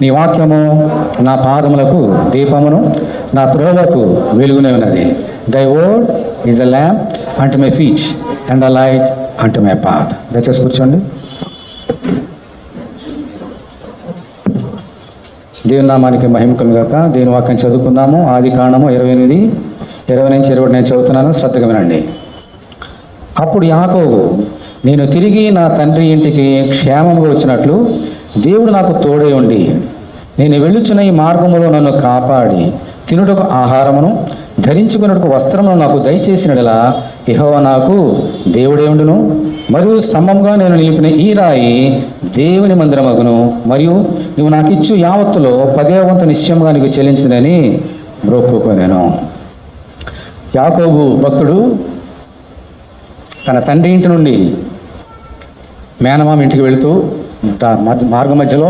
నీ వాక్యము నా పాదములకు దీపమును, నా త్రోవకు వెలుగునే ఉన్నది. Thy word is a lamp unto my feet and a light unto my path. దయచేసి కూర్చోండి. దేవుని నామానికి మహిమ కలుగాక. దేవుని వాక్యం చదువుకుందాము. ఆది కాండము 28, 20 నుంచి 21 నేను చదువుతున్నాను, శ్రద్ధగా వినండి. అప్పుడు యాకోబు, నేను తిరిగి నా తండ్రి ఇంటికి క్షేమంగా వచ్చినట్లు దేవుడు నాకు తోడై ఉండి నేను వెళ్ళుచున్న ఈ మార్గములో నన్ను కాపాడి తినుటకు ఆహారమును ధరించుకున్నట్టుకు వస్త్రమును నాకు దయచేసినలా యెహోవా నాకు దేవుడే ఉండును. మరియు స్తంభంగా నేను నిలిపిన ఈ రాయి దేవుని మందిరమగును. మరియు నువ్వు నాకు ఇచ్చు యావత్తులో 10వ వంతు నిశ్చయముగా నీకు చెల్లించిందని బ్రొక్కుకొనెను. యాకోబు భక్తుడు తన తండ్రి ఇంటి నుండి మేనమామ ఇంటికి వెళుతూ మార్గ మధ్యలో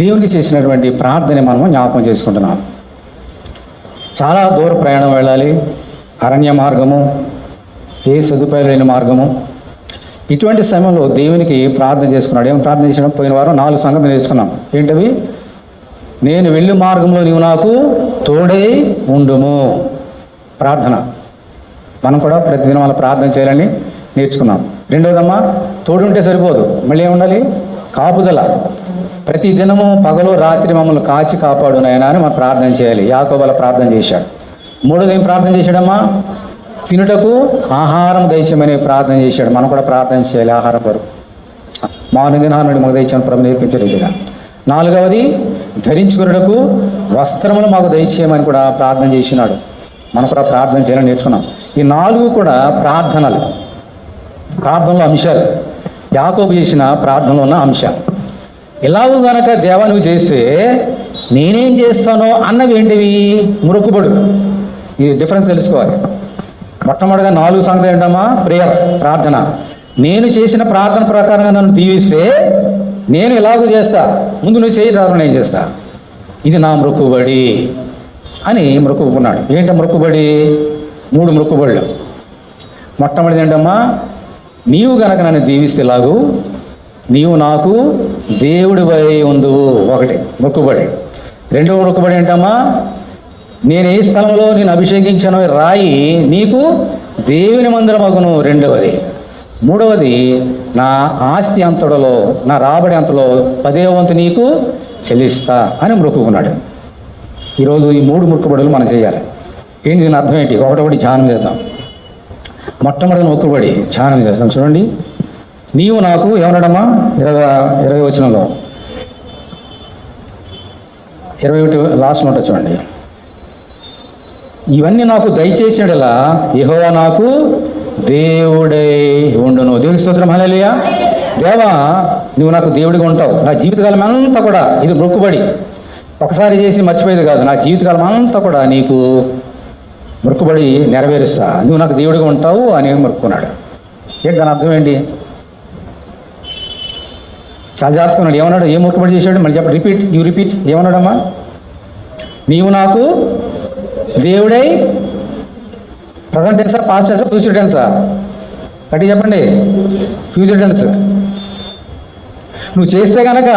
దేవునికి చేసినటువంటి ప్రార్థన మనము జ్ఞాపకం చేసుకుంటున్నాం. చాలా దూర ప్రయాణం వెళ్ళాలి, అరణ్య మార్గము, ఏ సదుపాయం లేని మార్గము. ఇటువంటి సమయంలో దేవునికి ప్రార్థన చేసుకున్నాడు. ఏం ప్రార్థన చేసినాం? పోయిన వారం 4 సంగతులు నేర్చుకున్నాం. ఏంటవి? నేను వెళ్ళు మార్గంలో నీవు నాకు తోడై ఉండుము. ప్రార్థన మనం కూడా ప్రతిదినం వాళ్ళ ప్రార్థన చేయాలని నేర్చుకున్నాం. రెండోదమ్మా, తోడుంటే సరిపోదు, మళ్ళీ ఏముండాలి? కాపుదల. ప్రతి దినము పగలు రాత్రి మమ్మల్ని కాచి కాపాడు నాయనా అని మనం ప్రార్థన చేయాలి. యాకోబు అలా ప్రార్థన చేశాడు. మూడోది ఏం ప్రార్థన చేశాడమ్మా? తినుటకు ఆహారం దయచేయమని ప్రార్థన చేశాడు. మనం కూడా ప్రార్థన చేయాలి. ఆహారం కొరకు మార్నింగ్ నుండి మాకు దయచేయమని ప్రభు నేర్పించారు ఇదిగా. 4వది ధరించుకున్నటకు వస్త్రములు మాకు దయచేయమని కూడా ప్రార్థన చేసినాడు. మనం కూడా ప్రార్థన చేయాలని నేర్చుకున్నాం. ఈ 4 కూడా ప్రార్థనలో అంశాలు. యాకోబు చేసిన ప్రార్థనలో ఉన్న అంశాలు. ఇలాగూ గనక దేవా నువ్వు చేస్తే నేనేం చేస్తానో అన్నవి ఏంటివి? మొక్కుబడు. ఈ డిఫరెన్స్ తెలుసుకోవాలి. మొట్టమొదటిగా 4 సంగతులు ఏంటమ్మా? ప్రేయర్, ప్రార్థన. నేను చేసిన ప్రార్థన ప్రకారంగా నన్ను దీవిస్తే నేను ఇలాగూ చేస్తా, ముందు నువ్వు చేయి, తర్వాత నేను చేస్తా. ఇది నా మొక్కుబడి అని మొక్కుకున్నాడు. ఏంటో మొక్కుబడి? 3 మొక్కుబడులు. మొట్టమొదటిది ఏంటమ్మా? నీవు గనక నన్ను దీవిస్తే ఇలాగూ నీవు నాకు దేవుడివై ఉందువు. 1 మొక్కుబడి. 2వ మొక్కుబడి ఏంటమ్మా? నేను ఏ స్థలంలో నేను అభిషేకించానో రాయి నీకు దేవుని మందిరమగును. 2వది. 3వది, నా ఆస్తి అంతటిలో, నా రాబడి అంతలో 10వ వంతు నీకు చెల్లిస్తా అని మొక్కుకున్నాడు. ఈరోజు ఈ 3 మొక్కుబడులు మనం చేయాలి. ఏంటి దీని అర్థం ఏంటి? ఒకటొకటి ధ్యానం చేద్దాం. మొట్టమొదటి మొక్కుబడి ధ్యానం చేస్తాం. చూడండి, నీవు నాకు ఏమన్నాడమ్మా? 20 వచనంలో 21 లాస్ట్ నోట చూడండి. ఇవన్నీ నాకు దయచేసినలా యెహోవా నాకు దేవుడై ఉండును. దేవుని స్తోత్రం, హల్లెలూయా. దేవా నువ్వు నాకు దేవుడిగా ఉంటావు. నా జీవితకాలం అంతా కూడా ఇది మొక్కుబడి. ఒకసారి చేసి మర్చిపోయేది కాదు. నా జీవితకాలం అంతా కూడా నీకు మొక్కుబడి నెరవేరుస్తా, నువ్వు నాకు దేవుడిగా ఉంటావు అని మొక్కుకున్నాడు. ఏంటి దాని అర్థం ఏంటి? చాలా జాగ్రత్తగా ఉన్నాడు. ఏమన్నాడు? ఏం మొక్కుబడి చేశాడు? మళ్ళీ చెప్పండి. రిపీట్. ఏమన్నాడమ్మా? నీవు నాకు దేవుడై, ప్రజెంట్ టెన్సా, పాస్ట్ టెన్సా, ఫ్యూచర్ టెన్సా? గట్టి చెప్పండి. Future tense. నువ్వు చేస్తే కనుక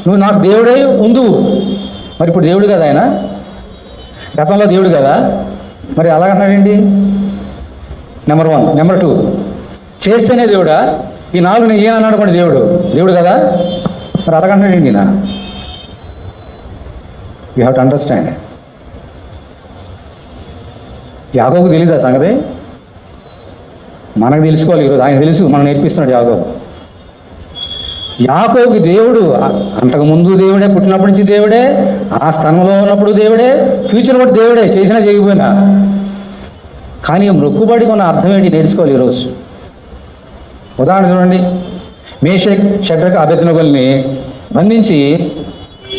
నువ్వు నాకు దేవుడై ఉండు. మరి ఇప్పుడు దేవుడు కదా ఆయన? గతంలో దేవుడు కదా? మరి అలాగన్నాడేంటి? నెంబర్ 1. నెంబర్ 2, చేస్తేనే దేవుడా? ఈ 4 నేను ఏమన్నాడు కూడా దేవుడు కదా? మరి అలాగన్నాడేంటి? నా యూ హ్యావ్ టు అండర్స్టాండ్. యాకోబుకు తెలీదా సంగతి? మనకు తెలుసుకోవాలి. ఈరోజు ఆయన తెలుసు, మనం నేర్పిస్తున్నాడు యాకోబుకి దేవుడు అంతకుముందు దేవుడే, పుట్టినప్పటి నుంచి దేవుడే, ఆ స్థానంలో ఉన్నప్పుడు దేవుడే, ఫ్యూచర్ కూడా దేవుడే, చేసినా చేయకపోయినా. కానీ మొక్కుబడికి ఉన్న అర్థం ఏంటి నేర్చుకోవాలి ఈరోజు. ఉదాహరణ చూడండి, మేషక్, షడ్రక్, అబేద్నెగోల్ని బంధించి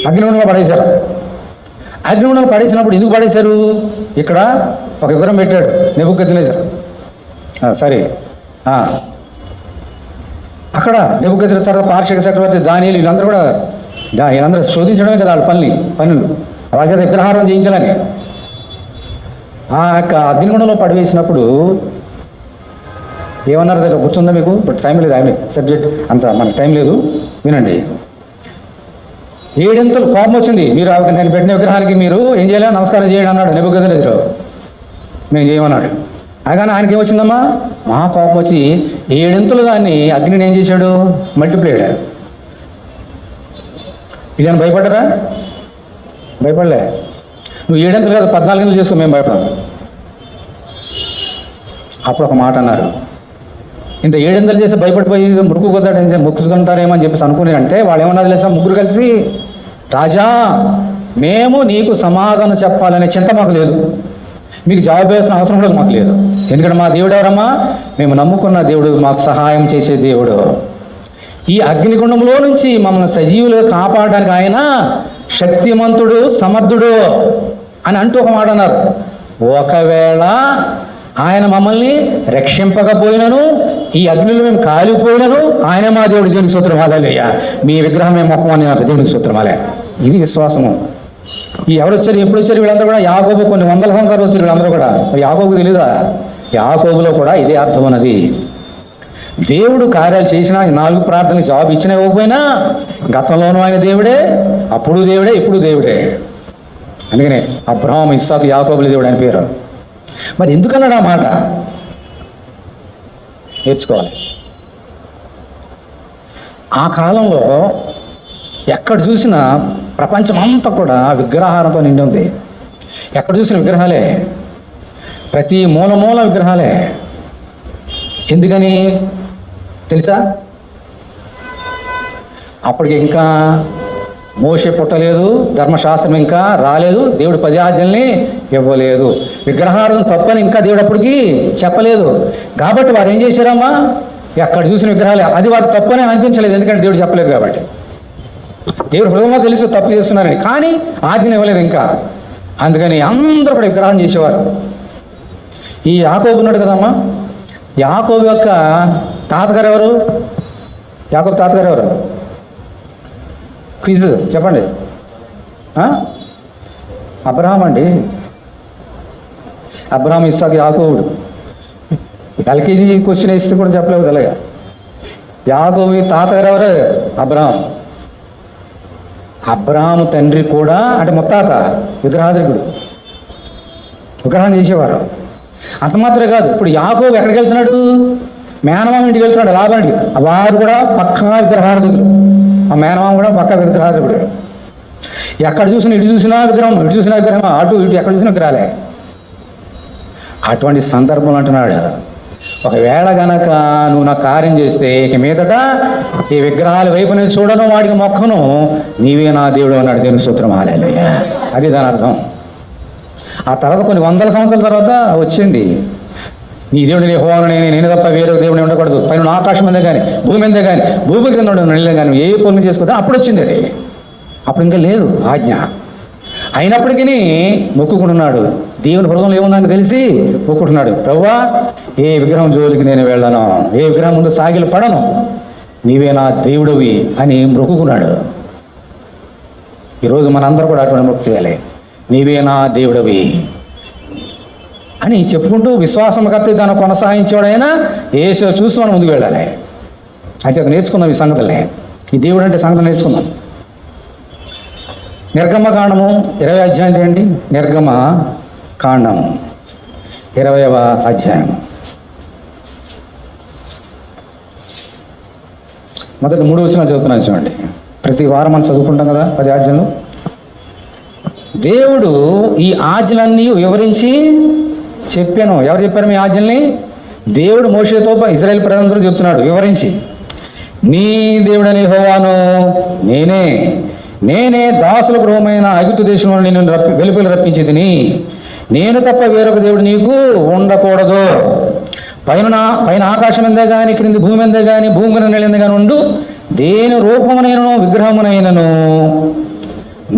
అగ్నిగుండంలో పడేశారు. అగ్నిగుండంలో పడేసినప్పుడు ఎందుకు పడేశారు? ఇక్కడ ఒక వివరం పెట్టాడు నెబుకద్నెజర్. సరే, అక్కడ నెబుకద్నెజర్ తర్వాత పార్షిక చక్రవర్తి దానియేలు వీళ్ళందరూ కూడా వీళ్ళందరూ శోధించడమే కదా వాళ్ళ పనులు. అలాగే విగ్రహారం చేయించాలని ఆ యొక్క అగ్నిగుండంలో పడివేసినప్పుడు ఏమన్నారు గుర్తుందా మీకు? బట్ టైం లేదు, సబ్జెక్ట్ అంత మనకు టైం లేదు, వినండి. 7 కోపం వచ్చింది. మీరు నేను పెట్టిన విగ్రహానికి మీరు ఏం చేయాలి, నమస్కారం చేయండి అన్నాడు నెబుకద్నెజరు. మేము చేయమన్నాడు. కానీ ఆయనకి ఏమొచ్చిందమ్మా, మహా కోపం వచ్చి 7 దాన్ని అగ్నిని ఏం చేశాడు, మల్టిప్లై అయ్యాడు. వీళ్ళని భయపడ్డారా? భయపడలే. నువ్వు 7 కాదు 14 చేసుకో, మేము భయపడాం. అప్పుడు ఒక మాట అన్నారు, ఇంత 7 చేసి భయపడిపోయి మొక్కుకుంటారేమో అని చెప్పేసి అనుకుని అంటే వాళ్ళు ఏమన్నా తెలుసా, ముగ్గురు కలిసి, రాజా మేము నీకు సమాధానం చెప్పాలనే చింత మాకు లేదు, మీకు జవాబు వేయాల్సిన అవసరం కూడా మాకు లేదు. ఎందుకంటే మా దేవుడు ఎవరమ్మా, మేము నమ్ముకున్న దేవుడు, మాకు సహాయం చేసే దేవుడు. ఈ అగ్నిగుండంలో నుంచి మమ్మల్ని సజీవులుగా కాపాడడానికి ఆయన శక్తిమంతుడు, సమర్థుడు అని అంటూ ఒక మాట అన్నారు. ఒకవేళ ఆయన మమ్మల్ని రక్షింపకపోయినను, ఈ అగ్నిలో మేము కాలిపోయినను, ఆయన మా దేవుడు, దేవునికి స్తోత్రం, హల్లెలూయా. మీ విగ్రహం మేము మొక్కం అని దేవునికి స్తోత్రం. ఇది విశ్వాసము. ఈ ఎవరు వచ్చారు, ఎప్పుడు వచ్చారు వీళ్ళందరూ కూడా? యాకోబు కొన్ని 100 సంవత్సరాలు వచ్చారు వీళ్ళందరూ కూడా. యాకోబు తెలీదా? యాకోబులో కూడా ఇదే అర్థం ఉన్నది. దేవుడు కార్యాలు చేసినా, 4 ప్రార్థనలు జవాబు ఇచ్చినా ఇవ్వకపోయినా, గతంలోనూ ఆయన దేవుడే, అప్పుడు దేవుడే, ఇప్పుడు దేవుడే. అందుకనే అబ్రహాము, ఇస్సాకు, యాకోబుల దేవుడు అని పేరు. మరి ఎందుకన్నాడు ఆ మాట? నేర్చుకోవాలి. ఆ కాలంలో ఎక్కడ చూసినా ప్రపంచం అంతా కూడా విగ్రహాలతో నిండి ఉంది. ఎక్కడ చూసిన విగ్రహాలే, ప్రతి మూల విగ్రహాలే. ఎందుకని తెలుసా? అప్పటికి ఇంకా మోషే పుట్టలేదు, ధర్మశాస్త్రం ఇంకా రాలేదు, దేవుడు 10 ఆజ్ఞల్ని ఇవ్వలేదు, విగ్రహారాధన తప్పని ఇంకా దేవుడు అప్పటికి చెప్పలేదు. కాబట్టి వారు ఏం చేశారమ్మా, ఎక్కడ చూసిన విగ్రహాలే. అది వారు తప్పని అనిపించలేదు, ఎందుకంటే దేవుడు చెప్పలేదు కాబట్టి. దేవుడు హృదయంలో తెలుసు తప్పు చేస్తున్నారని, కానీ ఆజ్ఞ ఇవ్వలేదు ఇంకా. అందుకని అందరూ కూడా విగ్రహం చేసేవారు. ఈ యాకోబు ఉన్నాడు కదమ్మా, యాకోబు యొక్క తాతగారు ఎవరు? యాకోబు తాతగారు ఎవరు? క్విజ్ చెప్పండి. అబ్రహాం అండి. అబ్రహాం, ఇస్సాకు, యాకోబుడు. ఎల్కేజీ క్వశ్చన్ వేస్తే కూడా చెప్పలేవు తెలగా. యాకోబు తాతగారు ఎవరు? అబ్రహాం. అబ్రహాము తండ్రి కూడా అంటే ముత్తాత విగ్రహాధికుడు, విగ్రహం చేసేవారు. అంత మాత్రమే కాదు, ఇప్పుడు యాకోబు ఎక్కడికి వెళ్తున్నాడు? మేనమామ ఇంటికి వెళ్తున్నాడు, లాభానికి. వారు కూడా పక్కా విగ్రహాధికులు. ఆ మేనమామ కూడా పక్కా విగ్రహాధికుడు. ఎక్కడ చూసినా, ఇటు చూసినా విగ్రహం, ఇటు చూసినా విగ్రహం, అటు ఇటు ఎక్కడ చూసినా విగ్రహాలే. అటువంటి సందర్భంలో అంటున్నాడు, ఒకవేళ గనక నువ్వు నా కార్యం చేస్తే ఇక మీదట ఈ విగ్రహాల వైపు నేను చూడను, వాడికి మొక్కను, నీవే నా దేవుడు అన్నాడు. దేవుని స్తోత్రం, హల్లెలూయా. అది దాని అర్థం. ఆ తర్వాత కొన్ని 100 సంవత్సరాల తర్వాత వచ్చింది, నీ దేవుడిని యెహోవాను నేను తప్ప వేరే దేవుడిని ఉండకూడదు, పైన ఆకాశం మీదే కానీ భూమి మీదే కానీ భూమి కింద ఉండదు కానీ ఏ పనులు చేసుకోవద్దు. అప్పుడు వచ్చింది అది. అప్పుడు ఇంకా లేదు ఆజ్ఞ. అయినప్పటికీ మొక్కుకుంటున్నాడు. దేవుని హృదయంలో ఏముందని తెలిసి మొక్కుకుంటున్నాడు. ప్రభువా, ఏ విగ్రహం జోలికి నేను వెళ్ళను, ఏ విగ్రహం ముందు సాగిలు పడను, నీవే నా దేవుడివి అని మొక్కుకున్నాడు. ఈరోజు మనందరూ కూడా అటువంటి మొక్కు చేయాలి. నీవే నా దేవుడివి అని చెప్పుకుంటూ విశ్వాసం కత్తి దాన్ని కొనసాగించేవాడైనా ఏసో చూస్తూ మనం ముందుకు వెళ్ళాలి. అయితే నేర్చుకుందాం ఈ సంగతులనే. ఈ దేవుడు అంటే సంగతులు నేర్చుకుందాం. నిర్గమ కాండము 20వ అధ్యాయం ఏంటి? నిర్గమ కాండము 20వ అధ్యాయం మొదటి 3 వచనాలు చదువుతున్నాను చూడండి. ప్రతి వారం మనం చదువుకుంటాం కదా 10 ఆజ్ఞలు. దేవుడు ఈ ఆజ్ఞలన్నీ వివరించి చెప్పాను. ఎవరు చెప్పారు మీ ఆజ్ఞల్ని? దేవుడు మోషేతో ఇశ్రాయేలు ప్రజలందరూ చెప్తున్నాడు వివరించి. నీ దేవుడని యెహోవాను నేనే దాసుల గృహమైన ఐగుప్తు దేశంలో నేను వెలుపలి రప్పించేదిని. నేను తప్ప వేరొక దేవుడు నీకు ఉండకూడదు. పైన ఆకాశం ఎందే కానీ క్రింది భూమి ఎందే కానీ భూమి కింద నెలందే కానీ ఉండు దేని రూపమునైనను విగ్రహమునైనను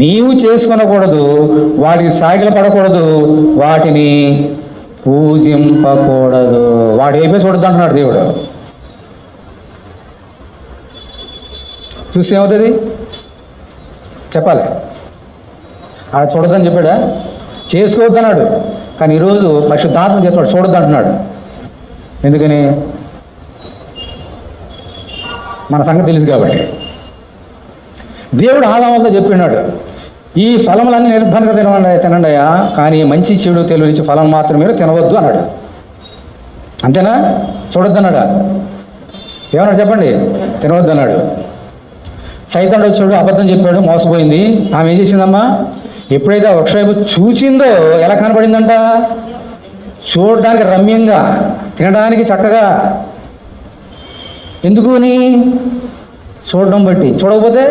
నీవు చేసుకొనకూడదు, వాటికి సాగిల పడకూడదు, వాటిని పూజింపకూడదు. వాటి వైపే చూడద్దు అంటున్నాడు దేవుడు. చూసి ఏమవుతుంది చెప్పాలి. ఆడ చూడొద్దని చెప్పాడా? చేసుకోవద్దన్నాడు. కానీ ఈరోజు పరిశుద్ధాత్మ చెప్పాడు చూడొద్దు అంటున్నాడు. ఎందుకని? మన సంగతి తెలుసు కాబట్టి. దేవుడు ఆదాముతో చెప్పినాడు, ఈ ఫలములన్నీ నిర్బంధంగా తినండియా, కానీ మంచి చెడు తెలివించి ఫలం మాత్రం మీరు తినవద్దు అన్నాడు. అంతేనా? చూడొద్దు అన్నాడా? ఏమన్నాడు చెప్పండి? తినవద్దు అన్నాడు. సైతానుడు వచ్చాడు, అబద్ధం చెప్పాడు, మోసపోయింది. ఆమె ఏం చేసిందమ్మా? ఎప్పుడైతే ఆ వృక్షం చూచిందో ఎలా కనపడిందంట? చూడడానికి రమ్యంగా, తినడానికి చక్కగా. ఎందుకుని? చూడడం బట్టి. చూడకపోతే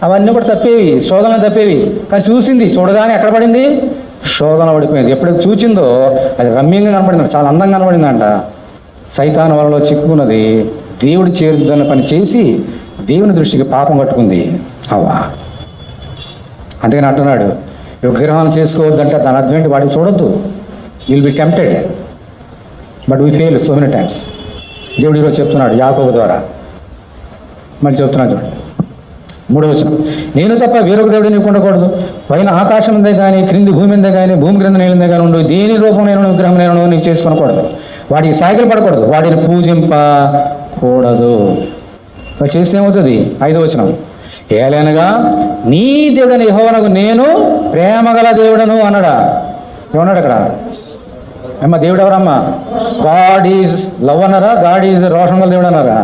అవన్నీ కూడా తప్పేవి, శోధనలు తప్పేవి. కానీ చూసింది, చూడగానే ఎక్కడ పడింది? శోధన పడిపోయింది. ఎప్పుడైతే చూచిందో అది రమ్యంగా కనపడింది, చాలా అందంగా కనపడిందంట. సైతాను వలలో చిక్కుకున్నది, దేవుడు చేరుదన్న పని చేసి దేవుని దృష్టికి పాపం కట్టుకుంది అవ్వ. అందుకని అంటున్నాడు, విగ్రహాలు చేసుకోవద్దంటే దాని అర్థం ఏంటి? వాడికి చూడొద్దు, will be tempted, but we fail so many times. దేవుడు ఈరోజు చెప్తున్నాడు యాకోబు ద్వారా. మళ్ళీ చెప్తున్నాను చూడండి, 3వ వచనం, నేను తప్ప వేరొక దేవుడు నీకు ఉండకూడదు. పైన ఆకాశం ఉందే కానీ, క్రింది భూమి ఉందే కానీ, భూమి క్రింద నీళ్ళందే కానీ ఉండు. దేని రూపం నేను విగ్రహం నేను నీకు చేసుకొనకూడదు. వాడికి సాగిలు పడకూడదు, వాడిని పూజింపకూడదు. చేస్తే ఏమవుతుంది? 5వ వచనం, ఏలైనగా నీ దేవుడని యెహోవానగు నేను ప్రేమగల దేవుడను అన్నాడా? ఏమన్నాడు అక్కడ? అమ్మ దేవుడు ఎవరమ్మా? గాడ్ ఈజ్ లవ్ అన్నారా? గాడ్ ఈజ్ రోషం గల దేవుడు అన్నారా?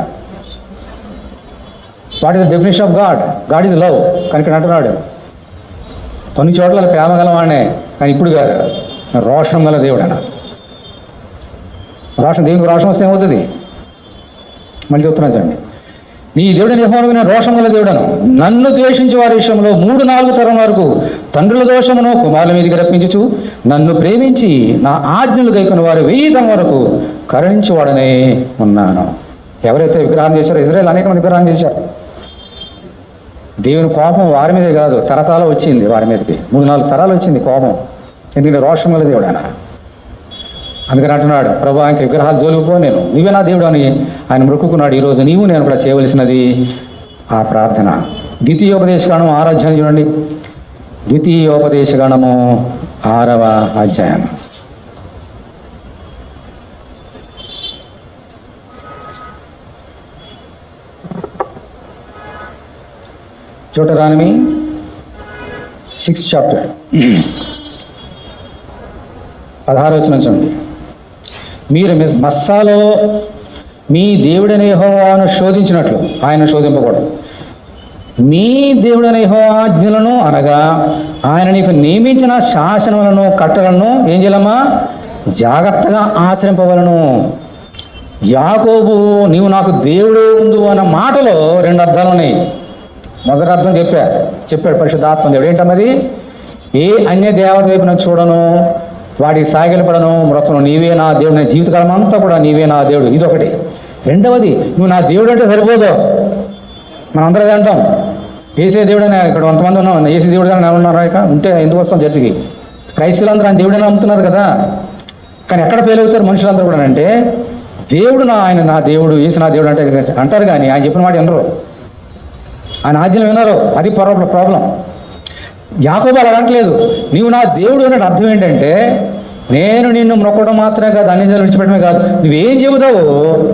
What is the definition of God? God is love. కానీ ఇక్కడ అంటున్నాడు కొన్ని చోట్ల ప్రేమ గలవాడే, కానీ ఇప్పుడు కాదు, రోషం గల దేవుడు అన్న. దేవునికి రోషం వస్తే ఏమవుతుంది? మళ్ళీ చెప్తున్నాను చూడండి, నీ దేవుడిని యెహోవానగు నేను రోషం గల దేవుడను, నన్ను ద్వేషించే వారి విషయంలో 3-4 తరం వరకు తండ్రుల దోషమును కుమారుల మీదకి రప్పించుచు, నన్ను ప్రేమించి నా ఆజ్ఞలు గైకొన్న వారు 1000 తరం వరకు కరుణించేవాడనే ఉన్నాను. ఎవరైతే విగ్రహం చేశారో, ఇజ్రాయేల్ అనేక మంది విగ్రహం చేశారు. దేవుని కోపం వారి మీదే కాదు, తరతాలు వచ్చింది వారి మీదకి, 3-4 తరాలు వచ్చింది కోపం. ఎందుకంటే రోషం గల దేవుడు ఆయన. అందుకని అంటున్నాడు, ప్రభా ఇంక విగ్రహాలు జోలిపో, నేను నీవే నా దేవుడు అని ఆయన మొక్కుకున్నాడు. ఈరోజు నీవు నేను కూడా చేయవలసినది ఆ ప్రార్థన. ద్వితీయోపదేశకాండము 6వ అధ్యాయం చూడండి. ద్వితీయోపదేశకాండము 6వ అధ్యాయం. చూడరాని 6th చాప్టర్ 16వ వచనం చూడండి. మీరు మస్సాలో మీ దేవుడైన యెహోవాను శోధించినట్లు ఆయన శోధింపకూడదు. మీ దేవుడైన యెహోవా ఆజ్ఞలను అనగా ఆయన నీకు నియమించిన శాసనములను కట్టలను ఏం చేయాలమ్మా? జాగ్రత్తగా ఆచరింపవలను. యాకోబు నీవు నాకు దేవుడే ఉండు అన్న మాటలో 2 అర్థాలు ఉన్నాయి. మొదటి అర్థం చెప్పాడు పరిశుద్ధాత్మ దేవుడు. ఏంటన్నది? ఏ అన్య దేవత వైపు నేను చూడను, వాడికి సాగిలపడను, మొత్తం నీవే నా దేవుడు, నా జీవితకాలం అంతా కూడా నీవే నా దేవుడు. ఇదొకటి. రెండవది, నువ్వు నా దేవుడు అంటే సరిపోదు. మనం అందరూ అంటాం ఏసే దేవుడు అని. ఇక్కడ కొంతమంది ఉన్నాం ఏసీ దేవుడు అని ఉన్నారా? ఇక ఉంటే ఎందుకు వస్తాం చర్చికి? క్రైస్తవులందరూ ఆయన దేవుడని నమ్ముతున్నారు కదా. కానీ ఎక్కడ ఫెయిల్ అవుతారు మనుషులందరూ కూడా అంటే, దేవుడు ఆయన నా దేవుడు, ఏసు నా దేవుడు అంటే అంటారు, కానీ ఆయన చెప్పిన మాట వినరు, ఆయన ఆజ్ఞలు వినరు. అది ప్రాబ్లం. యాకోబు అలా అనట్లేదు, నీవు నా దేవుడు అన్నట్టు అర్థం ఏంటంటే, నేను నిన్ను మొక్కడం మాత్రమే కాదు, అన్ని విడిచిపెట్టడమే కాదు, నువ్వేం చెబుతావో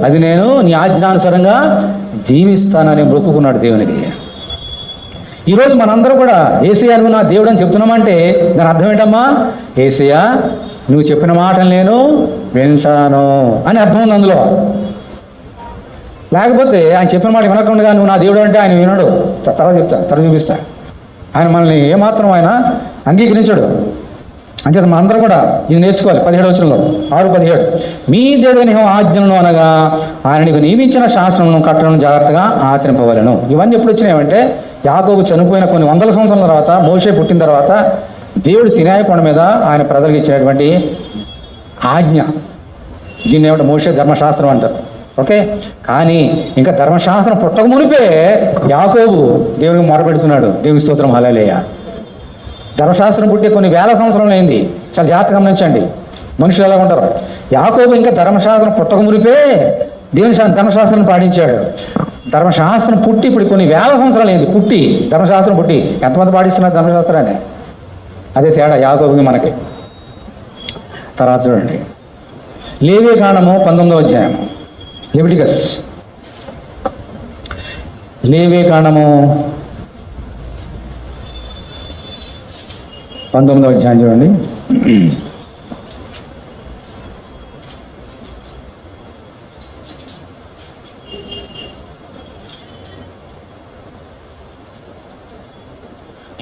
అది నేను నీ ఆజ్ఞానుసారంగా జీవిస్తానని మొక్కుకున్నాడు దేవునికి. ఈరోజు మనందరూ కూడా ఏసయ్యా నువ్వు నా దేవుడు అని చెప్తున్నామంటే దాని అర్థం ఏంటమ్మా? ఏసయ్యా నువ్వు చెప్పిన మాటలు నేను వింటాను అని అర్థం ఉంది అందులో. లేకపోతే ఆయన చెప్పిన మాట వినకుండా నువ్వు నా దేవుడు అంటే ఆయన వినడు. తర్వాత చూపిస్తా. ఆయన మనల్ని ఏమాత్రం ఆయన అంగీకరించాడు. అంచేత మనందరం కూడా ఇది నేర్చుకోవాలి. 17వ వచనంలో 6:17, మీ దేవుని ఆజ్ఞలను అనగా ఆయన నీకు నియమించిన శాసనమును కట్టలను జాగ్రత్తగా ఆచరింపవలను. ఇవన్నీ ఎప్పుడు వచ్చినాయంటే, యాకోబు చనిపోయిన కొన్ని 100 సంవత్సరాల తర్వాత, మోషే పుట్టిన తర్వాత దేవుడు సినాయి కొండ మీద ఆయన ప్రజలకు ఇచ్చినటువంటి ఆజ్ఞ. దీన్ని ఏమంటే మోషే ధర్మశాస్త్రం అంటారు. ఓకే. కానీ ఇంకా ధర్మశాస్త్రం పుట్టక మునిపే యాకోబు దేవునికి మొరపెడుతున్నాడు. దేవుని స్తోత్రం, హల్లెలూయా. ధర్మశాస్త్రం పుట్టే కొన్ని వేల సంవత్సరాలు అయింది. చాలా జాగ్రత్తగా గమనించండి మనుషులు ఎలా ఉంటారు. యాకోబు ఇంకా ధర్మశాస్త్రం పుట్టక మునిపే దేవుని ధర్మశాస్త్రం పాటించాడు. ధర్మశాస్త్రం పుట్టి ఇప్పుడు కొన్ని వేల సంవత్సరాలు అయింది. ధర్మశాస్త్రం పుట్టి ఎంతమంది పాటిస్తున్నారు ధర్మశాస్త్రాన్ని? అదే తేడా యాకోబుకి మనకి. తర్వాత చూడండి, లేవీకాండము 19వ అధ్యాయం. లేవిటికస్ లేవీకాండము 19వ అధ్యాయం చూడండి.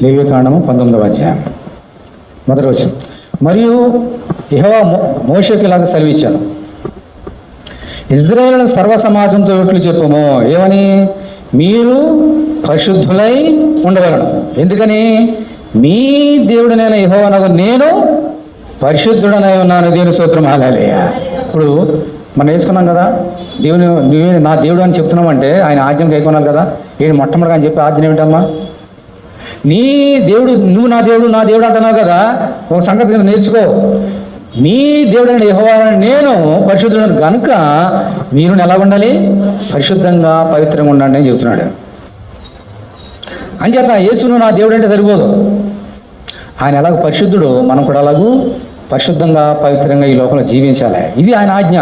లేవియకాండము 19వ అధ్యాయం మొదటి వచనం. మరియు యెహోవా మోషేకు ఇలాగ సెలవిచ్చాను, ఇశ్రాయేలు సర్వ సమాజంతో ఇట్లు చెప్పుము, ఏమని? మీరు పరిశుద్ధులై ఉండవలను. ఎందుకని? మీ దేవుడినైన యెహోవానగు నేను పరిశుద్ధుడనై ఉన్నాను. దేవుని స్తోత్రం, హల్లెలూయా. ఇప్పుడు మనం వేసుకున్నాం కదా, నువ్వే నా దేవుడు అని చెప్తున్నామంటే ఆయన ఆజ్ఞను గైకొనాలి కదా. ఏంటి మొట్టమొదటిగా అని చెప్పి ఆజ్ఞ ఏమిటమ్మా? నీ దేవుడు, నువ్వు నా దేవుడు నా దేవుడు అంటున్నావు కదా. ఒక సంగతి నేర్చుకో, నీ దేవుడైన యెహోవా నేను పరిశుద్ధుడు కనుక మీరు ఎలా ఉండాలి? పరిశుద్ధంగా పవిత్రంగా ఉండండి అని చెబుతున్నాడు. అంచేత యేసును నా దేవుడు అంటే సరిపోదు. ఆయన ఎలాగ పరిశుద్ధుడు, మనం కూడా అలాగూ పరిశుద్ధంగా పవిత్రంగా ఈ లోకంలో జీవించాలి. ఇది ఆయన ఆజ్ఞ.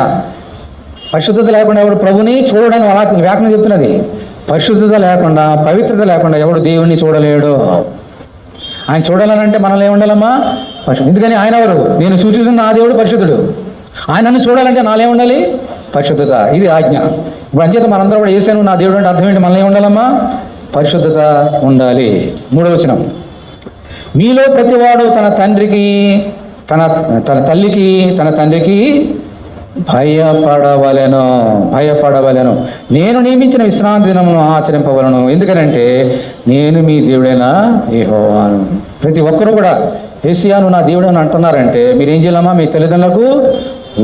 పరిశుద్ధత లేకుండా ఎవడు ప్రభుని చూడడానికి వ్యాఖ్యానం చెప్తున్నది. పరిశుద్ధత లేకుండా, పవిత్రత లేకుండా ఎవడు దేవుణ్ణి చూడలేడు. ఆయన చూడాలనంటే మనల్ని ఏముండాలమ్మా? పరిశుద్ధం. ఎందుకని ఆయన ఎవరు? నేను సూచిస్తున్న ఆ దేవుడు పరిశుద్ధుడు. ఆయనను చూడాలంటే నాలో ఉండాలి పరిశుద్ధత. ఇది ఆజ్ఞ. ఇప్పుడు అంచేత మనందరూ కూడా యేసు నా దేవుడు అంటే అర్థం ఏంటి? మనల్ని ఏముండాలమ్మా? పరిశుద్ధత ఉండాలి. 3వ వచనం. మీలో ప్రతివాడు తన తండ్రికి తన తల్లికి తన తండ్రికి భయపడవలెను. నేను నియమించిన విశ్రాంతి దినమును ఆచరింపవలను. ఎందుకనంటే నేను మీ దేవుడైన యెహోవాను. ప్రతి ఒక్కరూ కూడా యేసయ్యను నా దేవుడు అని అంటున్నారంటే మీరు ఏం చేయాలమ్మా? మీ తల్లిదండ్రులకు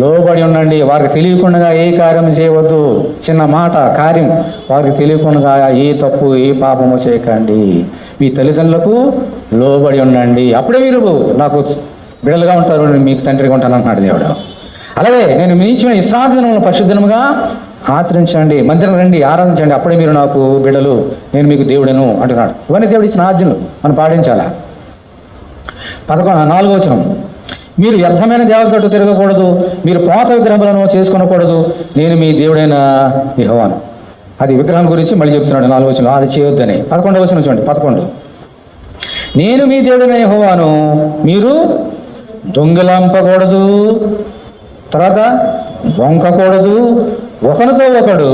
లోబడి ఉండండి. వారికి తెలియకుండా ఏ కార్యం చేయవద్దు. చిన్న మాట కార్యం వారికి తెలియకుండా ఏ తప్పు ఏ పాపము చేయకండి. మీ తల్లిదండ్రులకు లోబడి ఉండండి. అప్పుడే మీరు నాకు బిడ్డలుగా ఉంటారు, మీకు తండ్రిగా ఉంటాను అంటున్నాడు దేవుడు. అలాగే నేను మీ ఇచ్చిన విశ్రాంతి దినములను పరిశుద్ధముగా ఆచరించండి, మందిరం రండి, ఆరాధించండి, అప్పుడే మీరు నాకు బిడ్డలు, నేను మీకు దేవుడను అంటున్నాడు. ఇవన్నీ దేవుడు ఇచ్చిన ఆజ్ఞలు మనం పాటించాలా. 4వ వచనం. మీరు వ్యర్థమైన దేవతలతో తిరగకూడదు, మీరు పాత విగ్రహములను చేసుకొనకూడదు, నేను మీ దేవుడైన యెహోవాను. అది విగ్రహం గురించి మళ్ళీ చెప్తున్నాడు 4వ వచనం, అది చేయొద్దని. 11వ వచనం చూడండి. 11. నేను మీ దేవుడైన యెహోవాను, మీరు దొంగిలంపకూడదు, తర్వాత వంకకూడదు, ఒకరితో ఒకడు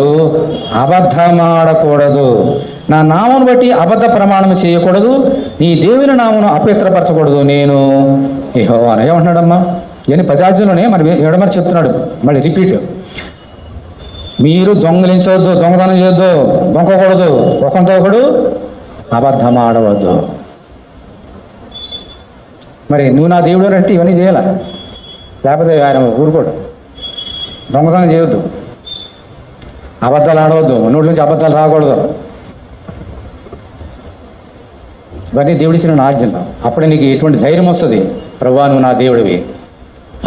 అబద్ధమాడకూడదు, నా నామను బట్టి అబద్ధ ప్రమాణం చేయకూడదు, నీ దేవుని నామను అపవిత్రపరచకూడదు, నేను యెహోవాను. ఏమంటున్నాడమ్మా? ఇవన్నీ 10 ఆజ్ఞలోనే మరి ఎడమరి చెప్తున్నాడు. మళ్ళీ రిపీట్. మీరు దొంగలించవద్దు, దొంగతనం చేయొద్దు, దొంగకూడదు, ఒకరితో ఒకడు అబద్ధమాడవద్దు. మరి నువ్వు నా దేవుడు అంటే ఇవన్నీ చేయాలా? లేకపోతే ఆయన ఊరుకోడు. దొంగతనం చేయొద్దు, అబద్ధాలు ఆడవద్దు, నోటి నుంచి అబద్ధాలు రాకూడదు. ఇవన్నీ దేవుడిచ్చిన ఆజ్ఞలు. అప్పుడే నీకు ఎటువంటి ధైర్యం వస్తుంది? ప్రభువా నువ్వు నా దేవుడివి.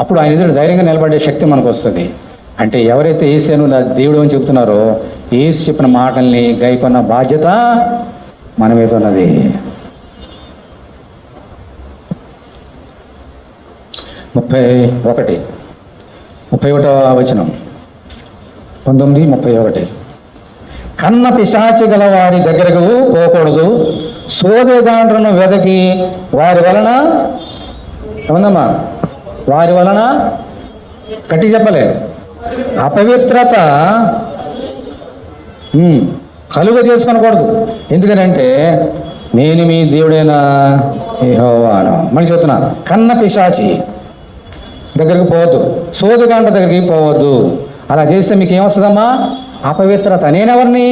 అప్పుడు ఆయన ఎదురు ధైర్యంగా నిలబడే శక్తి మనకు వస్తుంది. అంటే ఎవరైతే యేసు నా దేవుడు అని చెప్తున్నారో యేసు చెప్పిన మాటల్ని గైకొన్న బాధ్యత మన మీద ఉన్నది. 31వ వచనం 19:31. కన్న పిశాచి గల వారి దగ్గరకు పోకూడదు, సోదెగాండ్రను వెదకి వారి వలన ఏమన్నా వారి వలన గట్టి చెప్పలే అపవిత్రత కలుగ చేసుకొనకూడదు. ఎందుకనంటే నేను మీ దేవుడైన యెహోవాను. మళ్ళీ చెప్తున్నా, కన్న పిశాచి దగ్గరికి పోవద్దు, సోదెగాండ్ర దగ్గరికి పోవద్దు. అలా చేస్తే మీకు ఏమొస్తుందమ్మా? అపవిత్రత. నేనెవరిని?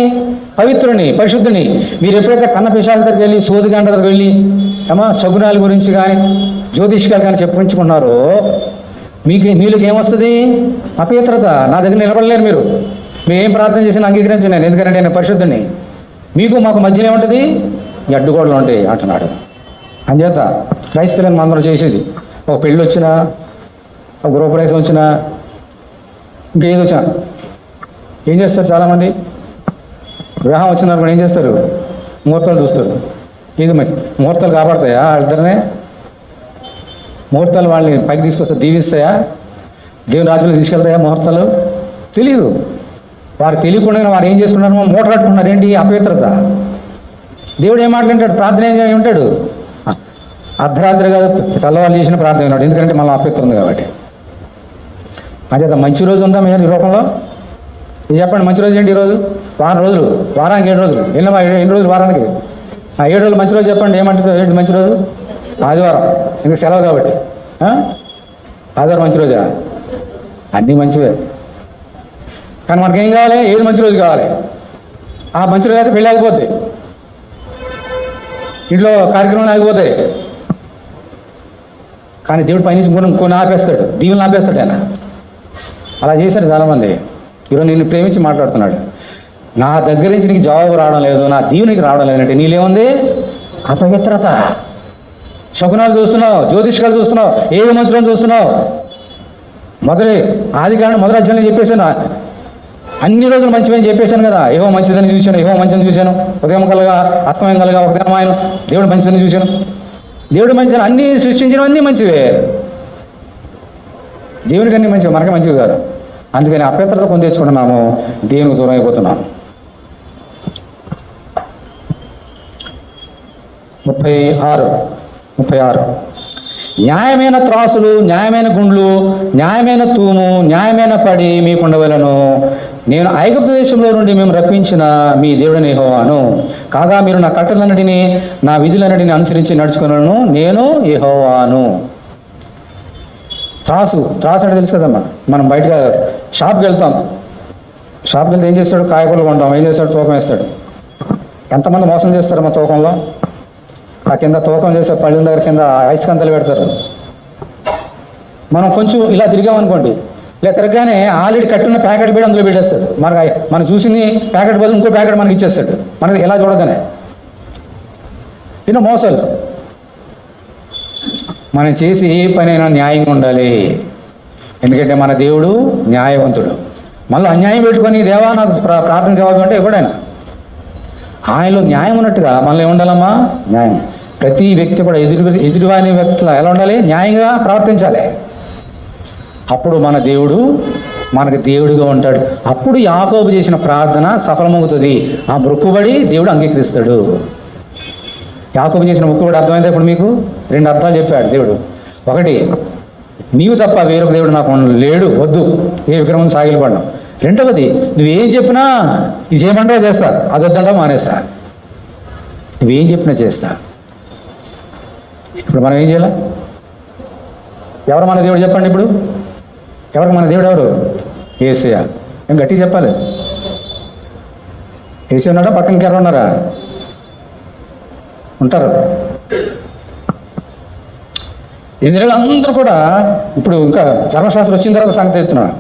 పవిత్రుని, పరిశుద్ధుని. మీరు ఎప్పుడైతే కన్న పిశాచి దగ్గరికి వెళ్ళి, సోదెగాండ్ర దగ్గరికి వెళ్ళి శకునాల గురించి కానీ జ్యోతిష్కాలు కానీ చెప్పించుకున్నారో మీలోకి ఏమొస్తుంది? అపవిత్రత. నా దగ్గర నిలబడలేరు మీరు. మీరు ఏం ప్రార్థన చేసినా అంగీకరించను నేను, ఎందుకంటే నేను పరిశుద్ధుని. మీకు మాకు మధ్యలో ఏముంటుంది? ఈ అడ్డుగోడలు ఉంటాయి అంటున్నాడు. అంచేత క్రైస్తవులను మందరం చేసేది, ఒక పెళ్ళి వచ్చినా, ఒక గృహప్రవేశం వచ్చినా, ఇంకేది వచ్చినా ఏం చేస్తారు? చాలామంది వివాహం వచ్చినారు కూడా ఏం చేస్తారు? ముహూర్తాలు చూస్తారు. ఇది మంచి ముహూర్తాలు కాపాడతాయా? వాళ్ళిద్దరినే ముహూర్తాలు వాళ్ళని పైకి తీసుకొస్తాయి, దీవిస్తాయా? దేవుని రాజ్యంలో తీసుకెళ్తాయా ముహూర్తాలు? తెలియదు. వారు తెలియకుండా వారు ఏం చేసుకున్నారు? మూట కట్టుకున్నారు. ఏంటి? అపవిత్రత. దేవుడు ఏం మాట్లాంటాడు? ప్రార్థన ఏమి ఉంటాడు? అర్ధరాత్రిగా తెల్లవారు చేసిన ప్రార్థన విన్నాడు, ఎందుకంటే మళ్ళీ అప్పెత్తు ఉంది కాబట్టి. అంచేత మంచి రోజు ఉందా మీరు ఈ లోకంలో? ఇది చెప్పండి, మంచి రోజు ఏంటి ఈరోజు? వారం రోజులు, వారానికి 7 రోజులు. ఎన్ని రోజులు వారానికి? 7 రోజులు మంచి రోజు చెప్పండి. ఏమంటుంది ఏంటి మంచి రోజు? ఆదివారం, ఇంకా సెలవు కాబట్టి. ఆదివారం మంచి రోజా? అన్నీ మంచివే, కానీ మనకేం కావాలి? ఏది మంచి రోజు కావాలి? ఆ మంచి రోజు అయితే పెళ్ళి ఆగిపోతాయి, ఇంట్లో కార్యక్రమాలు ఆగిపోతాయి. కానీ దేవుడు పైనుంచి కొన్ని ఆపేస్తాడు, దీవులను ఆపేస్తాడు ఆయన. అలా చేశాడు చాలామంది. ఈరోజు నిన్ను ప్రేమించి మాట్లాడుతున్నాడు. నా దగ్గర నుంచి నీకు జవాబు రావడం లేదు, నా దీవునికి రావడం లేదంటే నీళ్ళేముంది? అపవిత్రత. శకునాలు చూస్తున్నావు, జ్యోతిష్కాలు చూస్తున్నావు, ఏది మంత్రం చూస్తున్నావు. మొదటి అధ్యాయంలో చెప్పేశాను, అన్ని రోజులు మంచివని చెప్పేశాను కదా. ఏవో మంచిదని చూశాను, ఏవో మంచిదని చూశాను. ఉదయం కలగా అస్తమయం కలగా ఒక దినం ఆయన దేవుడు మంచిదని చూశాను. దేవుడు మంచిదని అన్నీ సృష్టించినవన్నీ మంచివే. దేవుడికి అన్నీ మంచివి, మనకే మంచివి కాదు. అందుకని అపవిత్రత కొని తెచ్చుకుంటున్నాము, దేవునికి దూరం అయిపోతున్నాము. 36 న్యాయమైన త్రాసులు, న్యాయమైన గుండ్లు, న్యాయమైన తూము, న్యాయమైన పడి మీకుండవలను. నేను ఐగుప్తు దేశంలో నుండి మేము రప్పించిన మీ దేవుడిని యెహోవాను. కాగా మీరు నా కట్టలన్నిటినీ నా విధులన్నిటిని అనుసరించి నడుచుకున్నాను, నేను యెహోవాను. త్రాసు అంటే తెలుసు కదమ్మా. మనం బయటగా షాప్కి వెళ్తే ఏం చేస్తాడు? కాయగూరలు కొంటాం, ఏం చేస్తాడు? తూకం వేస్తాడు. ఎంతమంది మోసం చేస్తారు మా తూకంలో? ఆ కింద తూకం చేసే పళ్ళ దగ్గర కింద ఐస్కంతలు పెడతారు. మనం కొంచెం ఇలా తిరిగామనుకోండి, ఇలా తిరగగానే ఆల్రెడీ కట్టున్న ప్యాకెట్ పెట్టి అందులో పెట్టేస్తాడు. మనం చూసింది ప్యాకెట్ బదులు ఇంకో ప్యాకెట్ మనకి ఇచ్చేస్తాడు, మనకి ఎలా చూడగానే. ఎన్నో మోసాలు. మనం చేసి ఏ పనైనా న్యాయంగా ఉండాలి, ఎందుకంటే మన దేవుడు న్యాయవంతుడు. మళ్ళీ అన్యాయం పెట్టుకొని దేవా నాకు ప్రార్థన జవాబు అంటే ఎప్పుడైనా ఆయనలో న్యాయం ఉన్నట్టుగా మనలో ఏముండాలమ్మా? న్యాయం. ప్రతి వ్యక్తి కూడా ఎదురువాని వ్యక్తులు ఎలా ఉండాలి? న్యాయంగా ప్రవర్తించాలి. అప్పుడు మన దేవుడు మనకు దేవుడిగా ఉంటాడు. అప్పుడు యాకోబు చేసిన ప్రార్థన సఫలమవుతుంది. ఆ మొక్కుబడి దేవుడు అంగీకరిస్తాడు. యాకోబు చేసిన మొక్కుబడి అర్థమైందా? ఇప్పుడు మీకు 2 అర్థాలు చెప్పాడు దేవుడు. ఒకటి, నీవు తప్ప వేరొక దేవుడు నాకు లేడు, వద్దు, ఏ విగ్రహం సాగిలపడడం. రెండవది, నువ్వేం చెప్పినా ఇది చేయమంటావో చేస్తా, అది వద్దంటావు మానేస్తా. నువ్వేం చెప్పినా చేస్తా. ఇప్పుడు మనం ఏం చేయాలి? ఎవరు మన దేవుడు చెప్పండి? ఇప్పుడు ఎవరికి మన దేవుడు? ఎవరు? యేసయ్య. ఏం గట్టిగా చెప్పాలి. యేసయ్య ఉన్నాడా? పక్కనకి ఎవరు ఉన్నారా? ఉంటారు. ఇజ్రాయేల్ అందరూ కూడా ఇప్పుడు ఇంకా ధర్మశాస్త్రం వచ్చిన తర్వాత సంగతి చెప్తున్నాడు.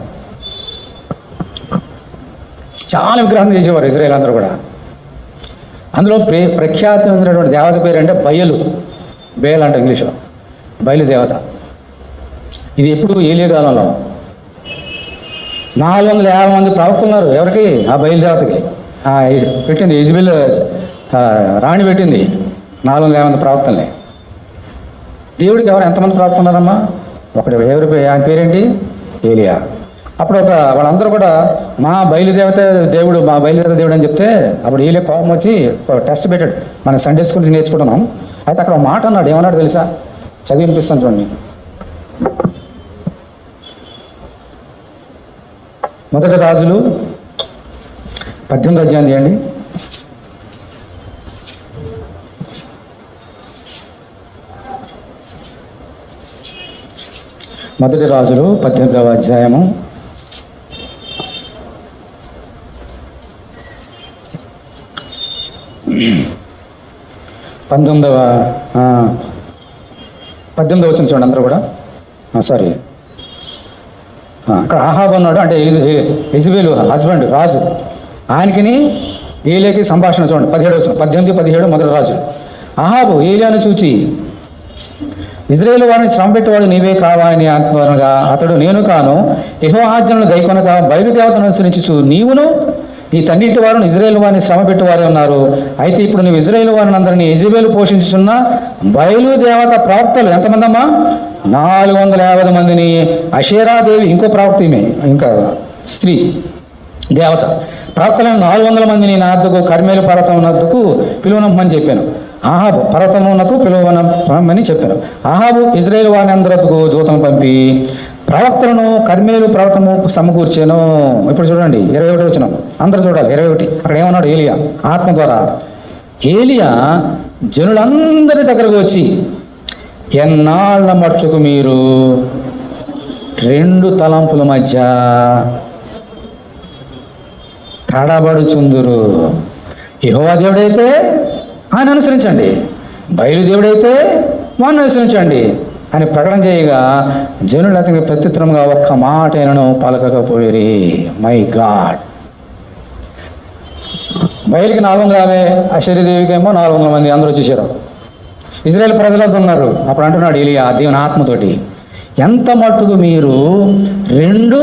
చాలా విగ్రహం చేసేవారు ఇజ్రాయేల్ అందరూ కూడా. అందులో ప్రఖ్యాతమైనటువంటి దేవత పేరు అంటే బయలు అంటే ఇంగ్లీష్లో బయలు దేవత. ఇది ఎప్పుడు ఏలియా కాలంలో 450 మంది ప్రవక్తలు ఉన్నారు. ఎవరికి? ఆ బయలుదేవతకి. పెట్టింది యెజబెల్ రాణి పెట్టింది 450 మంది ప్రవక్తల్ని. దేవుడికి ఎంతమంది ప్రవక్తలు ఉన్నారమ్మా? ఒకటి. ఆయన పేరేంటి? ఏలియా. అప్పుడు వాళ్ళందరూ కూడా మా బయలుదేవత దేవుడు అని చెప్తే అప్పుడు ఏలియా కోపం వచ్చి టెస్ట్ పెట్టాడు. మన సండే స్కూల్స్ నేర్చుకుంటున్నాం. అయితే అక్కడ ఒక మాట అన్నాడు. ఏమన్నాడు తెలుసా? చదివి వినిపిస్తాను చూడండి. మొదటి రాజులు 18వ అధ్యాయం తీయండి. మొదటి రాజులు 18వ అధ్యాయము 18వ వచనం చూడండి అందరూ కూడా. సారీ, అక్కడ ఆహాబు అన్నాడు, అంటే యెజబెలు హస్బెండ్ రాజు. ఆయనకిని ఏలియాకి సంభాషణ చూడండి. 18 మొదటి రాజు. ఆహాబు ఏలియాను చూచి, ఇజ్రాయేలు వారిని శ్రమపెట్టేవాడు నీవే కావా అని అంటున్నాగా, అతడు నేను కాను, యెహోవా ఆజ్ఞలను గైకొనగా బయలుదేవతను అనుసరించు నీవును నీ తండ్రింటి వారు ఇజ్రాయేల్ వారిని శ్రమ పెట్టువారే ఉన్నారు. అయితే ఇప్పుడు నువ్వు ఇజ్రాయేల్ వారిని అందరినీ యెజబెలు పోషించుచున్న బయలుదేవత ప్రవక్తలు ఎంతమంది అమ్మా? 450 మందిని. అషేరాదేవి ఇంకో ప్రవక్త, ఇంకా స్త్రీ దేవత. ప్రవక్తలను 400 మందిని నా వద్దకు కర్మేలు పర్వతం వద్దకు పిలువనమ్మని చెప్పాను. ఆహాబు పర్వతమునకు పిలువనమని చెప్పాను. ఆహాబు ఇజ్రాయేల్ వారిని అందరకు దూతను పంపి ప్రవక్తలను కర్మేలు పర్వతము సమకూర్చాను. ఇప్పుడు చూడండి 21 వచనం, అందరూ చూడాలి 21. అక్కడ ఏమన్నాడు ఏలియా ఆత్మ ద్వారా? ఏలియా జనులందరి దగ్గరకు వచ్చి, ఎన్నాళ్ళ మట్టుకు మీరు 2 తలంపుల మధ్య తడబడుచుందురు? యెహోవా దేవుడైతే ఆయన అనుసరించండి, బయలుదేవుడైతే వాడిని అనుసరించండి అని ప్రకటన చేయగా జనులు అతనికి ప్రత్యుత్తరంగా ఒక్క మాట అయినను పలకకపోయిరి. My God. బయలుకి 450, అశరీదేవికి ఏమో 400 మంది అందరూ వచ్చేసారు. ఇజ్రాయేల్ ప్రజలతో ఉన్నారు. అప్పుడు అంటున్నాడు ఏలియా దేవుని ఆత్మతోటి, ఎంత మట్టుకు మీరు 2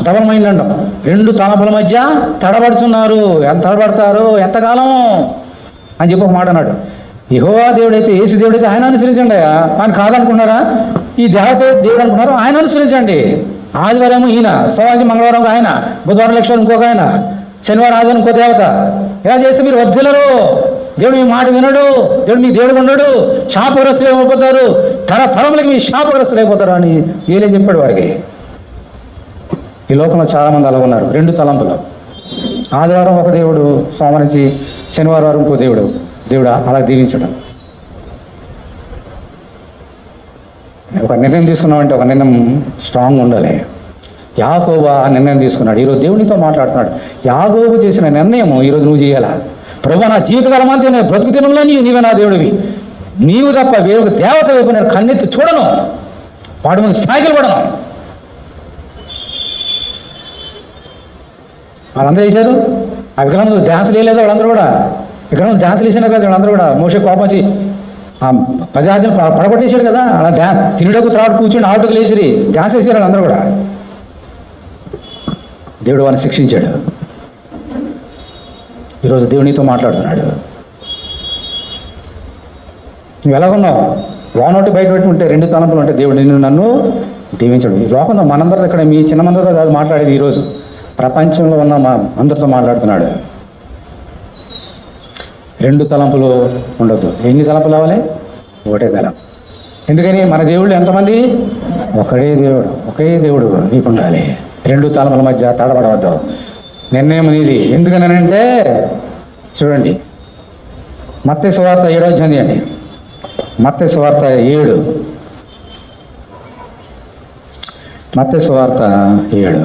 డబల్ మైండ్ అంటాం, 2 తలపుల మధ్య తడబడుతున్నారు? ఎంత తడబడతారు, ఎంతకాలం అని చెప్పి ఒక మాట అన్నాడు. యెహోవా దేవుడైతే, యేసు దేవుడైతే ఆయన అనుసరించండి. ఆయన కాదనుకున్నారా? ఈ దేవత దేవుడు అనుకున్నారు, ఆయన అనుసరించండి. ఆదివారం ఈయన, సోమవారం మంగళవారం ఆయన, బుధవారం లక్ష్మణ్ ఇంకొక ఆయన, శనివారం ఆదివారం ఇంకో దేవత. ఇలా చేస్తే మీరు వర్ధిల్లరు. దేవుడు మీ మాట వినడు, దేవుడు మీ దేవుడు ఉండడు, శాపగ్రస్తులు అయిపోతారు, తరతరములకి మీ శాపగ్రస్తులు అయిపోతారు అని ఏలే చెప్పాడు వారికి. ఈ లోకంలో చాలామంది అలా ఉన్నారు, 2 తలంపులు. ఆదివారం ఒక దేవుడు, సోమవారం నుంచి శనివారం ఇంకో దేవుడు. దేవుడా అలా దీవించడం. ఒక నిర్ణయం తీసుకున్నామంటే ఒక నిర్ణయం స్ట్రాంగ్ ఉండాలి. యాకోబు ఆ నిర్ణయం తీసుకున్నాడు. ఈరోజు దేవునితో మాట్లాడుతున్నాడు. యాకోబు చేసిన నిర్ణయం ఈరోజు నువ్వు చేయాలా? ప్రభువా, నా జీవితకాలం అంతా నేను బ్రతుకు దినంలో నీవే నా దేవుడివి, నీవు తప్ప వేరొక దేవత వైపు నేను కన్నెత్తి చూడను, వాడి ముందు సాగిలు పడను. వాళ్ళందరూ చేశారు. ఆ విగ్రహం డ్యాన్సులు వేయలేదు వాళ్ళందరూ కూడా. విగ్రహం డ్యాన్సులు వేసినారు కదా వాళ్ళందరూ కూడా. మోషే కోపం వచ్చి ఆ 10 ఆజ్ఞలు పడగొట్టేసాడు కదా. అలా తినడకు త్రాడు కూర్చొని ఆటకు లేచిరి డ్యాన్స్ వేసారు వాళ్ళందరూ కూడా. దేవుడు వారిని శిక్షించాడు. ఈరోజు దేవునితో మాట్లాడుతున్నాడు. నువ్వు ఎలా ఉన్నావు? లోనోటి బయట పెట్టుకుంటే 2 తలంపులు ఉంటే దేవుడు నిన్ను నన్ను దీవించడు. ఈ లోకంలో మనందరితో, ఇక్కడ మీ చిన్నమందరితో కాదు మాట్లాడేది, ఈరోజు ప్రపంచంలో ఉన్న మా అందరితో మాట్లాడుతున్నాడు. 2 తలంపులు ఉండొద్దు. ఎన్ని తలంపులు అవ్వాలి? ఒకటే తలం. ఎందుకని? మన దేవుళ్ళు ఎంతమంది? ఒకే దేవుడు నీకు ఉండాలి. 2 తలంపుల మధ్య తడబడవద్దు. నిర్ణయం నీది. ఎందుకనంటే చూడండి, మత్తయి సువార్త 7వ అధ్యాయం అండి. మత్తయి సువార్త 7. మత్తయి సువార్త 7.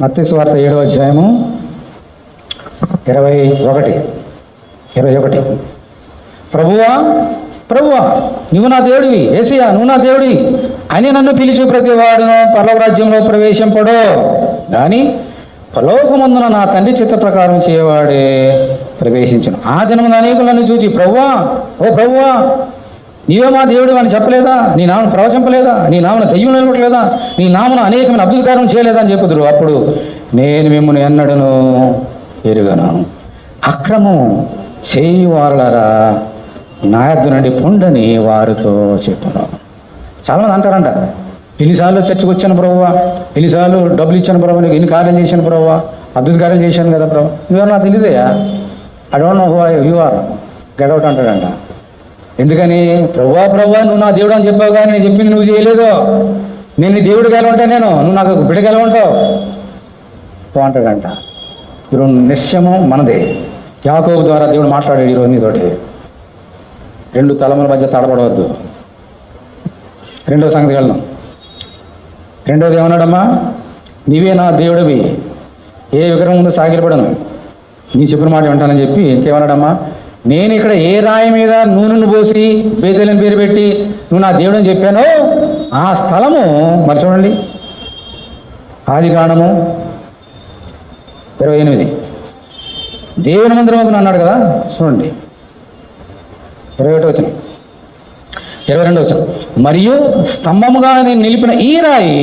మత్తయి సువార్త 7వ అధ్యాయము 21. ప్రభువా ప్రభువా నువ్వు నా దేవుడివి, యేసయ్యా నువ్వు నా దేవుడివి అని నన్ను పిలిచి ప్రతి వాడును పరలోక రాజ్యంలో ప్రవేశింపడు, కానీ పరలోకమందున నా తండ్రి చిత్త ప్రకారం చేయవాడే ప్రవేశించను. ఆ దినమున అనేకులు నన్ను చూచి, ప్రభువా ఓ ప్రభువా నీవే మా దేవుడు అని చెప్పలేదా? నీ నామను ప్రవచింపలేదా? నీ నామను దెయ్యం నిలబట్టలేదా? నీ నామను అనేకమైన అద్భుతకారం చేయలేదా అని చెప్పుదురు. అప్పుడు నేను మిమ్మల్ని ఎన్నడను ఎరుగను. అక్రమం చేయువారులారా నా యొద్ద నుండి పొండని వారితో చెప్పును. చాలామంది అంటారంట, ఎన్నిసార్లు చర్చకు వచ్చాను ప్రభువా, ఎన్నిసార్లు డబ్బులు ఇచ్చాను ప్రభావ, నీకు ఎన్ని కార్యాలు చేశాను ప్రభువా, అద్భుత కార్యాలు చేశాను కదా ప్రభావ, నువ్వెవరు నాకు తెలియదయా, I don't know who you are, get out అంటాడంట. ఎందుకని? ప్రభువా ప్రభువా నువ్వు నా దేవుడు అని చెప్పావు, కానీ నేను చెప్పింది నువ్వు చేయలేదు. నేను నీ దేవుడికి ఎలా ఉంటావు, నువ్వు నాకు బిడ్డకి ఎలా ఉంటావు అంటాడంట. ఈరోజు నిశ్చయము మనదే. యాకోబు ద్వారా దేవుడు మాట్లాడాడు ఈరోజు నీతోటి. 2 తలముల మధ్య తడబడవద్దు. 2వ సంగతికి వెళ్దాం. 2వది ఏమన్నాడమ్మా? నీవే నా దేవుడివి, ఏ విగ్రహం ముందు సాగిలపడను, నీ చెప్పిన మాట వింటానని చెప్పి ఇంకేమన్నాడమ్మా? నేను ఇక్కడ ఏ రాయి మీద నూనెను పోసి బేతేలని పేరు పెట్టి నువ్వు నా దేవుడు అని చెప్పానో ఆ స్థలము మరి చూడండి, ఆదికాండము 28 దేవుని మందిరమును అన్నాడు కదా, చూడండి 21 వచనం, 22 వచనం. మరియు స్తంభముగా నేను నిలిపిన ఈ రాయి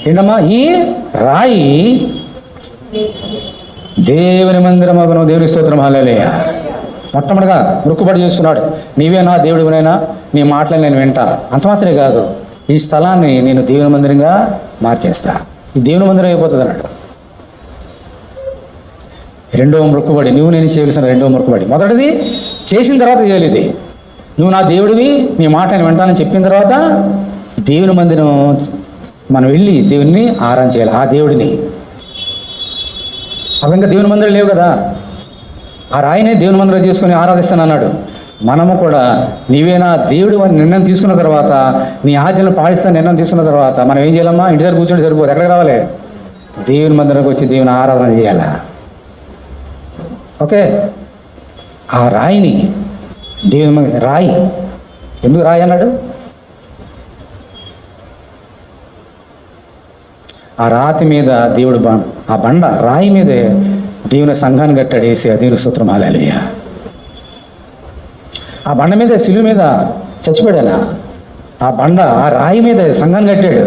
ఏంటమ్మా? ఈ రాయి దేవుని మందిరమగును. దేవుని స్తోత్రం, హల్లెలూయా. మొట్టమొదటిగా మొక్కుబడి చేసుకున్నాడు. నీవే నా దేవుడివనైనా, నీ మాటలు నేను వింటాను. అంత మాత్రమే కాదు, ఈ స్థలాన్ని నేను దేవుని మందిరంగా మార్చేస్తా, ఈ దేవుని మందిరం అయిపోతుంది అన్నాడు. రెండవ మొక్కుబడి, నువ్వు నేను చేయవలసిన రెండవ మొక్కుబడి. మొదటిది చేసిన తర్వాత చేయలేదు. నువ్వు నా దేవుడివి, నీ మాట నేను వింటానని చెప్పిన తర్వాత దేవుని మందిరం మనం వెళ్ళి దేవుడిని ఆరాధన చేయాలి. ఆ దేవుడిని అవి ఇంకా దేవుని మందిరం లేవు కదా, ఆ రాయినే దేవుని మందిరం చేసుకుని ఆరాధిస్తాను అన్నాడు. మనము కూడా నీవే నా దేవుడు అని నిర్ణయం తీసుకున్న తర్వాత, నీ ఆజ్ఞలను పాటిస్తాను నిర్ణయం తీసుకున్న తర్వాత మనం ఏం చేయాలమ్మా? ఇంటి దగ్గర కూర్చొని సరిపోదు, ఎక్కడికి రావాలి? దేవుని మందిరంకి వచ్చి దేవుని ఆరాధన చేయాలా. ఓకే, ఆ రాయిని దేవుని రాయి, ఎందుకు రాయి అన్నాడు? ఆ రాతి మీద దేవుడు ఆ బండ రాయి మీదే దేవుని సంఘాన్ని కట్టాడు వేసి, దేవుని స్తోత్రం హల్లెలూయా. ఆ బండ మీద శిలువ మీద చచ్చిపోయాడు. ఆ బండ ఆ రాయి మీద సంఘాన్ని కట్టాడు.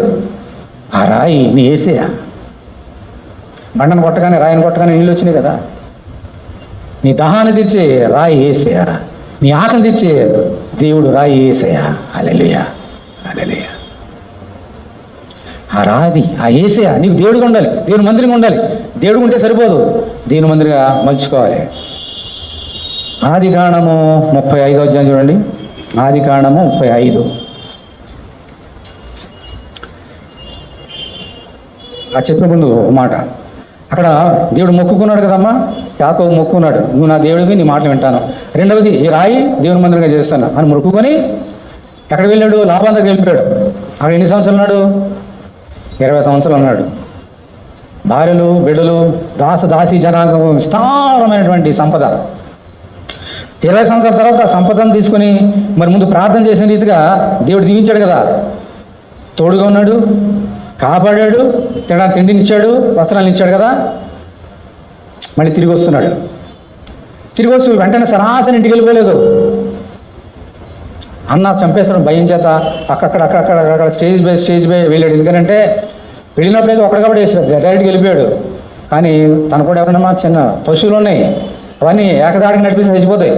ఆ రాయి నీ ఏసయ్యా. బండను కొట్టగానే రాయిని కొట్టగానే నీళ్ళు వచ్చినాయి కదా. నీ దాహాన్ని తీర్చే రాయి ఏసయ్యా, నీ ఆకలి తీర్చే దేవుడు రాయి ఏసయ్యా. హల్లెలూయా హల్లెలూయా. ఆ రాది ఆ ఏసయ్యా నీకు దేవుడిగా ఉండాలి, దేవుని మందిరంగా ఉండాలి. దేవుడు ఉంటే సరిపోదు, దేవుని మందిరంగా మలుచుకోవాలి. ఆదికాండము 35వ అధ్యాయం చూడండి. ఆదికాండము 35. ఆ చెప్పిన ముందు మాట, అక్కడ దేవుడు మొక్కుకున్నాడు కదమ్మా, యాకోబు మొక్కుకున్నాడు, నువ్వు నా దేవుడివి, నీ మాటలు వింటాను. రెండవది, ఈ రాయి దేవుని మందిరంగా చేస్తాను అని మొక్కుకొని ఎక్కడ వెళ్ళాడు? లాభం దగ్గరికి వెళ్ళిపోయాడు. అక్కడ ఎన్ని సంవత్సరాలు ఉన్నాడు? 20 సంవత్సరాలు ఉన్నాడు. భార్యలు, బిడ్డలు, దాసి జనాంగం, విస్తారమైనటువంటి సంపద. 20 సంవత్సరాల తర్వాత సంపదను తీసుకొని మరి ముందు ప్రార్థన చేసిన రీతిగా దేవుడు దీవించాడు కదా. తోడుగా ఉన్నాడు, కాపాడాడు, తిండిని ఇచ్చాడు, వస్త్రాలను ఇచ్చాడు కదా. మళ్ళీ తిరిగి వస్తున్నాడు. తిరిగి వస్తూ వెంటనే సరాసరి ఇంటికి వెళ్ళిపోలేదు. అన్న చంపేస్తాడు భయం చేత అక్కడ స్టేజ్ బై వెళ్ళాడు. ఎందుకంటే వెళ్ళినప్పుడు అయితే ఒక్కడ కాబట్టి డైరెక్ట్గా వెళ్ళిపోయాడు. కానీ తన కూడా ఎవరైనా చిన్న పశువులు ఉన్నాయి, అవన్నీ ఏకదాడికి నడిపిస్తే చచ్చిపోతాయి.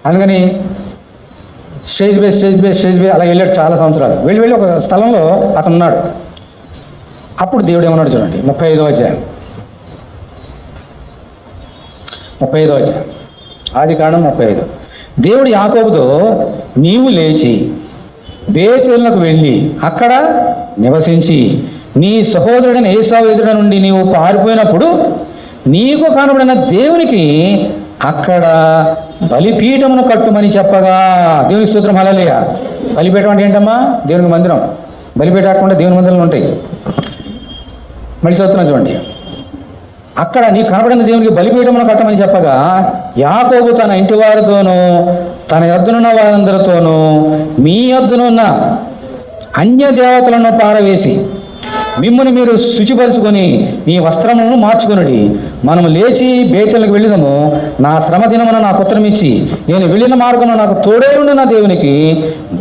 అందుకని స్టేజ్ బై అలా వెళ్ళాడు చాలా సంవత్సరాలు. వెళ్ళి ఒక స్థలంలో అతను ఉన్నాడు. అప్పుడు దేవుడు ఏమన్నాడు చూడండి, 35వ అధ్యాయం. ఆదికాండం 35. దేవుడు యాకోబుతో, నీవు లేచి బేతేలునకు వెళ్ళి అక్కడ నివసించి నీ సహోదరుడైన ఏసావు ఎదుట నుండి నీవు పారిపోయినప్పుడు నీకు కనబడిన దేవునికి అక్కడ బలిపీఠమును కట్టుమని చెప్పగా. దేవుని స్తోత్రం హల్లెలూయా. బలిపీఠం అంటే ఏంటమ్మా? దేవునికి మందిరం. బలిపీఠం కాకుండా దేవుని మందిరాలు ఉంటాయి. మళ్ళీ చదువుతున్నా చూడండి. అక్కడ నీకు కనబడిన దేవునికి బలిపీఠమును కట్టమని చెప్పగా యాకోబు తన ఇంటి వారితోనూ తన యొద్దనున్న వారందరితోనూ మీ యొద్దనున్న అన్య దేవతలను పారవేసి మిమ్మును మీరు శుచిపరుచుకొని మీ వస్త్రములను మార్చుకొనుడి. మనము లేచి బేతేలుకు వెళ్ళిదము. నా శ్రమ దినమున నాకు ఉత్తరం ఇచ్చి నేను వెళ్ళిన మార్గంలో నాకు తోడే ఉండి నా దేవునికి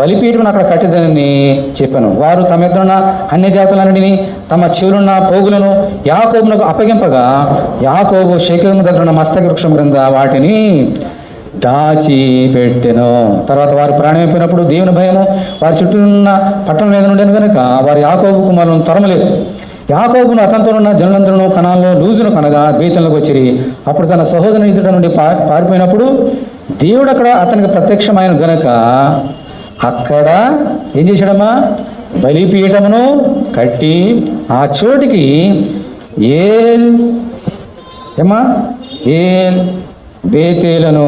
బలిపీఠమును అక్కడ కట్టిదని చెప్పాను. వారు తమ ఎదురున్న అన్య దేవతలన్నిటిని తమ చెవులున్న పోగులను యాకోబునకు అప్పగింపగా యాకోబు షెకెము దగ్గర ఉన్న మస్తక వృక్షం క్రింద వాటిని దాచిపెట్టెను. తర్వాత వారు ప్రాణమైపోయినప్పుడు దేవుని భయము వారి చుట్టూ ఉన్న పట్టణం మీద ఉండేను కనుక వారు యాకోబు కుమారులను తరమలేదు. యాకోబును అతనితో ఉన్న జనులందరూ కణాల్లో లూజును కనగా బేతేలుకు వచ్చిరి. అప్పుడు తన సహోదరుని ఎదుట నుండి పారిపోయినప్పుడు దేవుడు అక్కడ అతనికి ప్రత్యక్షమైన గనుక అక్కడ ఏం చేశాడమ్మా? బలిపీఠమును కట్టి ఆ చోటికి ఏల్ బేతేలను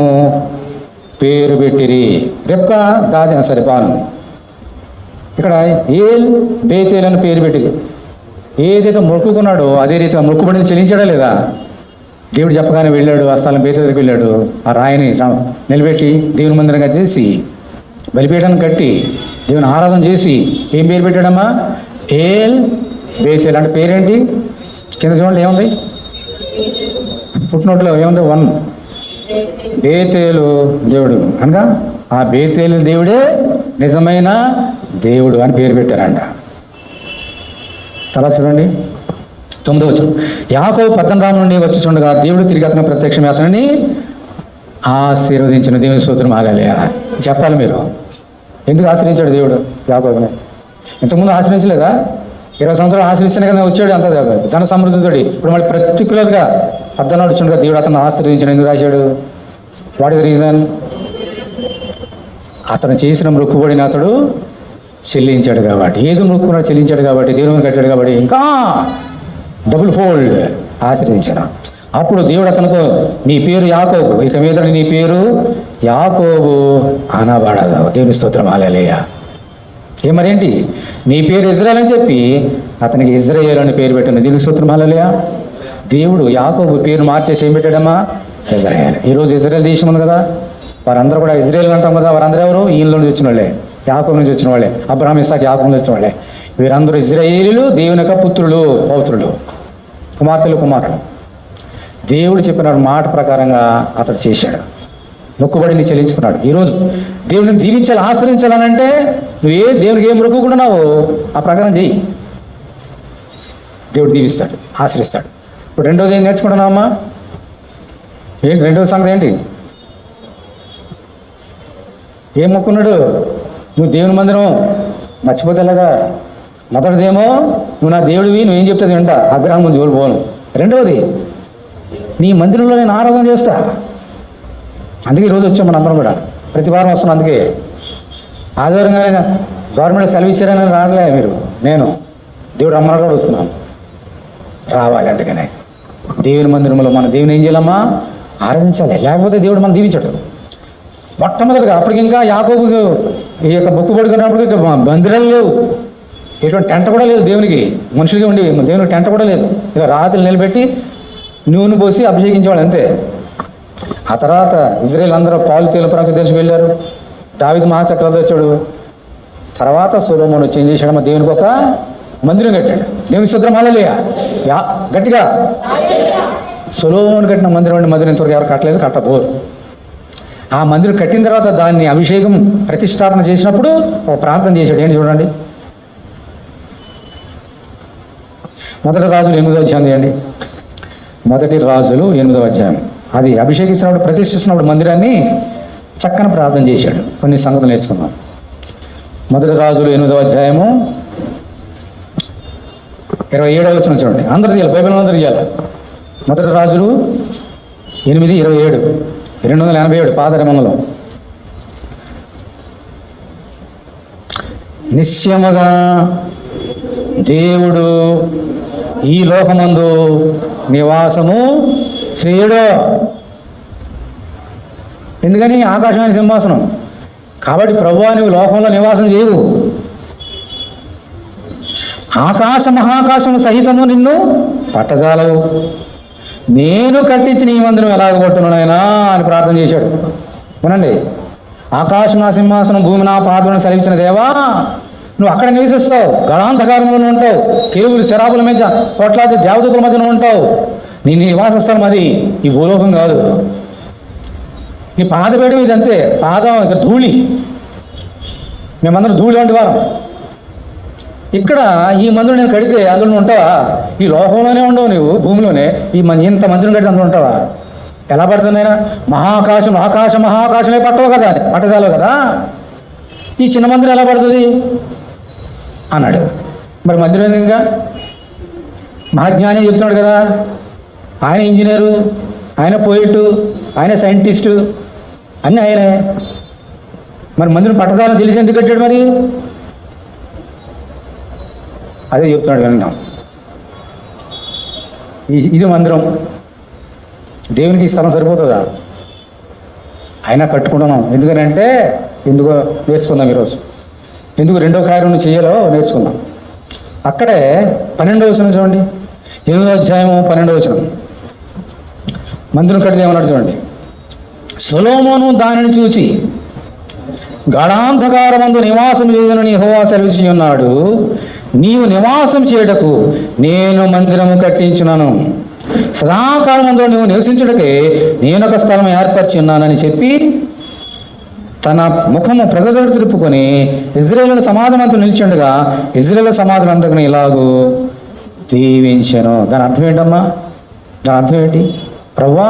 పేరు పెట్టిరి. రెప్కా దాది సరే బాగుంది. ఇక్కడ ఏల్ బేతేలను పేరు పెట్టిరి. ఏదైతే మొక్కుకున్నాడో అదే రీతిగా మొక్కుబడిని చెల్లించాడా లేదా? దేవుడు చెప్పగానే వెళ్ళాడు, ఆ స్థలం బేతేలకు వెళ్ళాడు. ఆ రాయిని నిలబెట్టి దేవుని మందిరంగా చేసి బలిపీఠాన్ని కట్టి దేవుని ఆరాధన చేసి ఏం పేరు పెట్టాడమ్మా? ఏల్ బేతేల్. అంటే పేరేంటి? కింద చూడండి ఏముంది, ఫుట్నోట్లో ఏముంది? 1. బేతేలు దేవుడు అనగా ఆ బేతేలు దేవుడే నిజమైన దేవుడు అని పేరు పెట్టారంట. తర్వాత చూడండి 9వ వచనం. యాకోబు పద్దనరాము నుండి వచ్చి చూడగా దేవుడు తిరిగి అతను ప్రత్యక్షమే అతనిని ఆశీర్వదించిన దేవుని స్తోత్రం హల్లెలూయా. చెప్పాలి మీరు, ఎందుకు ఆశ్రయించాడు దేవుడు యాకోబుని? ఇంతకుముందు ఆశ్రయించలేదా? 20 సంవత్సరాలు ఆశ్రయిస్తేనే కదా వచ్చాడు అంత ధన సమృద్ధితోటి. ఇప్పుడు మళ్ళీ పర్టికులర్గా అర్థం నడుచుండగా దేవుడు అతను ఆశ్రయించాడు. ఎందుకు రాశాడు? What is the reason? అతను చేసిన మొక్కుబడిని అతడు చెల్లించాడు కాబట్టి, ఏదో మొక్కుకున్నాడు చెల్లించాడు కాబట్టి, దేవుని కట్టాడు కాబట్టి ఇంకా డబుల్ ఫోల్డ్ ఆశ్రయించాను. అప్పుడు దేవుడు అతనితో, నీ పేరు యాకోబు, ఇక మీద నీ పేరు యాకోబు అనబడదు. దేవుని స్తోత్రం హల్లెలూయా. మరేంటి? నీ పేరు ఇజ్రాయేల్ అని చెప్పి అతనికి ఇజ్రాయేల్ అని పేరు పెట్టాను. దేవుని స్తోత్రం హల్లెలూయా. దేవుడు యాకోబు పేరు మార్చేసి ఏం పెట్టాడమ్మా? ఇజ్రాయేల్. ఈరోజు ఇజ్రాయేల్ దేశం ఉంది కదా, వారందరూ కూడా ఇజ్రాయేల్ అంటాం కదా. వారందరూ ఎవరు? ఈయన నుంచి వచ్చిన వాళ్ళే, యాకోబు నుంచి వచ్చిన వాళ్ళే, అబ్రహాం ఇస్సాకు యాకోబు నుంచి వచ్చిన వాళ్ళే. వీరందరూ ఇజ్రాయేలీలు, దేవుని యొక్క పుత్రులు, పౌత్రులు, కుమార్తెలు, కుమారులు. దేవుడు చెప్పిన మాట ప్రకారంగా అతడు చేశాడు, మొక్కుబడిని చెల్లించుకున్నాడు. ఈరోజు దేవుడిని దీవించాలి, ఆశ్రయించాలనంటే నువ్వు దేవునికి ఏం మొక్కుకుంటున్నావో ఆ ప్రకారం చెయ్యి, దేవుడు దీవిస్తాడు, ఆశ్రయిస్తాడు. ఇప్పుడు రెండోది ఏం నేర్చుకుంటున్నావమ్మా? ఏంటి రెండోది సంగతి ఏంటి? ఏం మొక్కున్నాడు? నువ్వు దేవుని మందిరం మర్చిపోతేలాగా. మొదటిదేమో నువ్వు నా దేవుడివి, నువ్వేం చెప్తుంది వింట, అగ్రహం ముందు జోలు పోను. రెండవది, నీ మందిరంలో నేను ఆరాధన చేస్తా. అందుకే ఈరోజు వచ్చాం మన అందరం కూడా, ప్రతి వారం వస్తున్నాం. అందుకే ఆదివారంగానే గవర్నమెంట్ సెలవు ఇచ్చారని రావట్లే మీరు, నేను దేవుడు రమ్మని కూడా వస్తున్నాను. రావాలి. అందుకనే దేవుని మందిరంలో మన దేవుని ఏం చేయాలమ్మా? ఆరాధించాలి, లేకపోతే దేవుడు మనం దీవించడు. మొట్టమొదటిగా అప్పటికి ఇంకా యాకోబుకు ఈ యొక్క మొక్కుబడుకున్నప్పటికీ మందిరాలు లేవు, ఎటువంటి టెంట కూడా లేదు దేవునికి. మనుషులుగా ఉండి దేవునికి టెంట కూడా లేదు. ఇక రాత్రులు నిలబెట్టి నూనె పోసి అభిషేకించేవాడు అంతే. ఆ తర్వాత ఇజ్రాయేల్ అందరూ పాలు తేలిన ప్రాంతం తెలిసి వెళ్ళారు. దావీదు మహాచక్రవర్తి వచ్చాడు. తర్వాత సొలొమోను వచ్చి ఏం చేశాడమ్మా? దేవునికి ఒక మందిరం కట్టాడు. దేవుని స్తోత్రం హల్లెలూయా. గట్టిగా సొలొమోను కట్టిన మందిరం ఇంతవరకు ఎవరు కట్టలేదు, కట్టబోరు. ఆ మందిరం కట్టిన తర్వాత దాన్ని అభిషేకం ప్రతిష్టాపన చేసినప్పుడు ఒక ప్రార్థన చేశాడు. ఏంటి చూడండి, మొదటి రాజులు 8వ అధ్యాయం చేయండి. మొదటి రాజులు 8వ అధ్యాయం. అది అభిషేకిస్తున్నప్పుడు, ప్రతిష్ఠిస్తున్నప్పుడు మందిరాన్ని చక్కని ప్రార్థన చేశాడు. కొన్ని సంగతులు నేర్చుకున్నాం. మొదటి రాజులు 8వ అధ్యాయము 27వ వచనం చూడండి. అందరూ చేయాలి, బైబిల్ అందరూ చేయాలి. మొదటి రాజులు 8:27, 287 పాత నిబంధనలో. నిశ్చయముగా దేవుడు ఈ లోకమందు నివాసము చేయడు. ఎందుకని? ఆకాశమైన సింహాసనం కాబట్టి ప్రభువా నువ్వు లోకంలో నివాసం చేయవు. ఆకాశ మహాకాశం సహితము నిన్ను పట్టజాలవు. నేను కట్టించిన ఈ మందిరం ఎలాగ కొట్టున్నాయనా అని ప్రార్థన చేశాడు. వినండి, ఆకాశం నా సింహాసనం, భూమి నా పాదములను సెలవిచ్చిన దేవా, నువ్వు అక్కడ నివసిస్తావు, గళాంధకారంలో ఉంటావు, కేవులు శరాపుల మధ్య కోట్లాది దేవదూతల మధ్యన ఉంటావు. నీ నివాస స్థలం అది, ఈ భూలోకం కాదు. నీ పాదపేయడం ఇది అంతే, పాదం ఇక ధూళి. మేమందరం ధూళి వంటి వారం. ఇక్కడ ఈ మందిరం నేను కడితే అందులో ఉంటావా? ఈ లోకంలోనే ఉండవు నువ్వు, భూమిలోనే. ఇంత మందిరం కడితే అందులో ఉంటావా? ఎలా పడుతుందైనా? మహాకాశం మహాకాశమే పట్టవు కదా, పట్టజాలవు కదా. ఈ చిన్న మందిరం ఎలా పడుతుంది అన్నాడు. మరి మందిరం ఇంకా మహాజ్ఞాని చెప్తున్నాడు కదా, ఆయన ఇంజనీరు, ఆయన పోయిట్టు, ఆయన సైంటిస్టు, అన్నీ ఆయనే. మరి మందిరం పట్టదాలని తెలిసి ఎందుకు కట్టాడు? మరి అదే చెప్తున్నాడు విన్నాం. ఇది మందిరం, దేవునికి ఈ స్థలం సరిపోతుందా? అయినా కట్టుకుంటున్నాం. ఎందుకనంటే ఎందుకో నేర్చుకుందాం ఈరోజు. ఎందుకు రెండో కార్యం చేయాలో నేర్చుకుందాం. అక్కడే 12వ వచనం చూడండి, 8వ అధ్యాయము 12వ వచనం. మందిరం కట్టిన ఏమన్నాడు చూడండి. సొలొమోను దానిని చూచి గాఢాంధకారమందు నివాసం చేయదని యెహోవా సెలవిచ్చి ఉన్నాడు. నీవు నివాసం చేయటకు నేను మందిరము కట్టించున్నాను, సదాకాలమందు నువ్వు నివసించుటకే నేనొక స్థలం ఏర్పరిచి ఉన్నానని చెప్పి తన ముఖము ప్రజల తిరుపుకొని ఇజ్రాయేలు సమాజం అంతా నిలిచిండగా ఇజ్రాయేలు సమాజం అంతకుని ఇలాగూ దీవించెను. దాని అర్థం ఏంటమ్మా? దాని అర్థం ఏంటి? ప్రభువా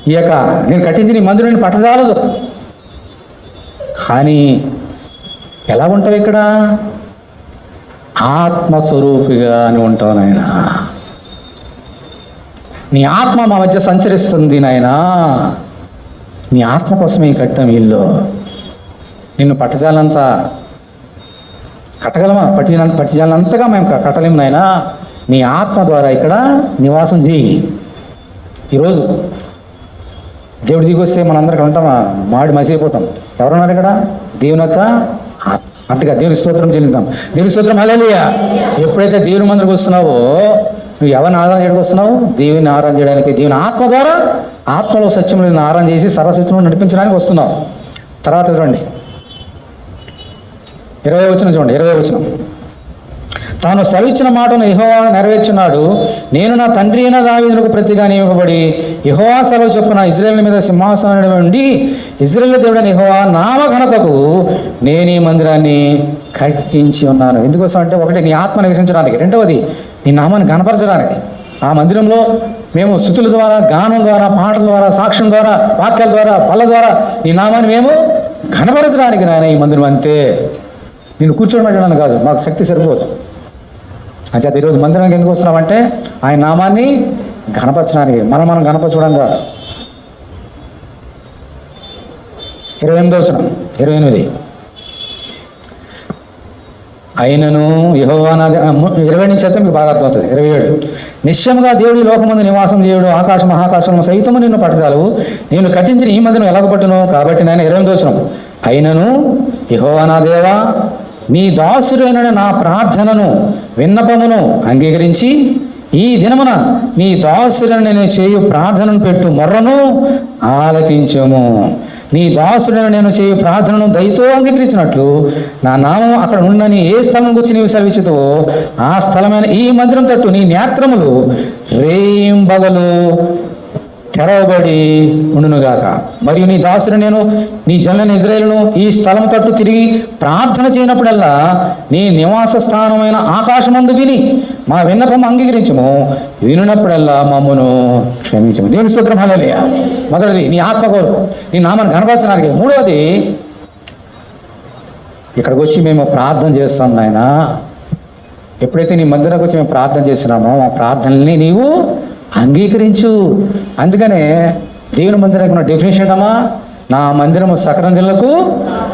ఈ యొక్క నేను కట్టించిన ఈ మందిరం నేను పట్టజాలదు. కానీ ఎలా ఉంటావు ఇక్కడ? ఆత్మస్వరూపిగా అని ఉంటావు నాయన. నీ ఆత్మ మా మధ్య సంచరిస్తుంది నాయన. నీ ఆత్మ కోసమే కట్టాం ఇల్లు. నిన్ను పట్టజాలంతా కట్టగలమా? పట్టిజాలంతగా మేము కట్టలేము నాయన. నీ ఆత్మ ద్వారా ఇక్కడ నివాసం చేయి. ఈరోజు దేవుడి దిగి వస్తే మనందరికీ ఉంటామా? మాడి మసిపోతాం. ఎవరున్నారు ఇక్కడ? దేవుని యొక్క అట్టుగా దేవుని స్తోత్రం చెల్లిద్దాం. దేవుని స్తోత్రం హల్లెలూయా. ఎప్పుడైతే దేవుని మందిరికి వస్తున్నావో నువ్వు ఎవరిని ఆరాధన చేయడానికి వస్తున్నావు? దేవుని ఆరాధన చేయడానికి. దేవుని ఆత్మ ద్వారా ఆత్మలో సత్యంలో నేను ఆరాధన చేసి సర్వసత్యంలో నడిపించడానికి వస్తున్నావు. తర్వాత చూడండి 20వ వచనం చూడండి. 20వ వచనం, తాను సెలవిచ్చిన మాటను యెహోవా నెరవేర్చున్నాడు. నేను నా తండ్రి అయిన దావీదునకు ప్రతిగా నియమింపబడి యెహోవా సెలవు చొప్పున ఇశ్రాయేలు మీద సింహాసనం ఉండి ఇశ్రాయేలు దేవుడైన యెహోవా నామఘనతకు నేను ఈ మందిరాన్ని కట్టించి ఉన్నాను. ఎందుకోసం అంటే, ఒకటి నీ ఆత్మ నివసించడానికి, రెండవది నీ నామాన్ని గణపరచడానికి. ఆ మందిరంలో మేము స్తుతుల ద్వారా, గానం ద్వారా, పాటల ద్వారా, సాక్ష్యం ద్వారా, వాక్యాల ద్వారా, పళ్ళ ద్వారా నీ నామాన్ని మేము ఘనపరచడానికి నాయన ఈ మందిరం. అంతే. నేను కూర్చోబెట్టడానికి కాదు, మాకు శక్తి సరిపోదు. అంచేత ఈరోజు మందిరానికి ఎందుకు వస్తున్నామంటే ఆయన నామాన్ని ఘనపరచడానికి, మనం ఘనపరచడం కాదు. 28వ వచనం 28. అయినను యెహోవా నా 20 నుంచి అయితే మీకు బాగా అర్థమవుతుంది. 27, నిశ్చయముగా దేవుడి లోకమందు నివాసం చేయుడు ఆకాశ మహాకాశము సైతము నిన్ను పట్టజాలవు. నేను కట్టించిన ఈ మందిరం ఎలాగపట్టును కాబట్టి నేను 28వ వచనం, అయినను యెహోవా నా దేవా నీ దాసుడైన నా ప్రార్థనను విన్నపమును అంగీకరించి ఈ దినమున నీ దాసుడైన నేను చేయు ప్రార్థనను పెట్టు మొర్రను ఆలకించము. నీ దాసుడైన నేను చేయు ప్రార్థనను దయతో అంగీకరించినట్లు నా నామం అక్కడ ఉండని ఏ స్థలం గురించి నీవు సెలవిచ్చుతావో ఆ స్థలమైన ఈ మందిరం తట్టు నీ నేత్రములు రేయింబగలు తెరవబడి ఉండునుగాక. మరియు నీ దాసుని నేను నీ జనులైన ఇశ్రాయేలును ఈ స్థలం తట్టు తిరిగి ప్రార్థన చేయనప్పుడల్లా నీ నివాస స్థానమైన ఆకాశమందు విని మా విన్నపం అంగీకరించము. వినున్నప్పుడల్లా మమ్మను క్షమించము. దేవుని స్తోత్రం హల్లెలూయా. మొదటిది నీ ఆత్మ కోరుకు, నీ నామాన్ని కనపరచడానికి. మూడవది, ఇక్కడికి వచ్చి మేము ప్రార్థన చేస్తాం నాయన. ఎప్పుడైతే నీ మందిరానికి వచ్చి మేము ప్రార్థన చేస్తున్నామో ఆ ప్రార్థనల్ని నీవు అంగీకరించు. అందుకనే దేవుని మందిరానికి ఉన్న డెఫినేషన్ అమ్మా, నా మందిరము సకరంజనులకు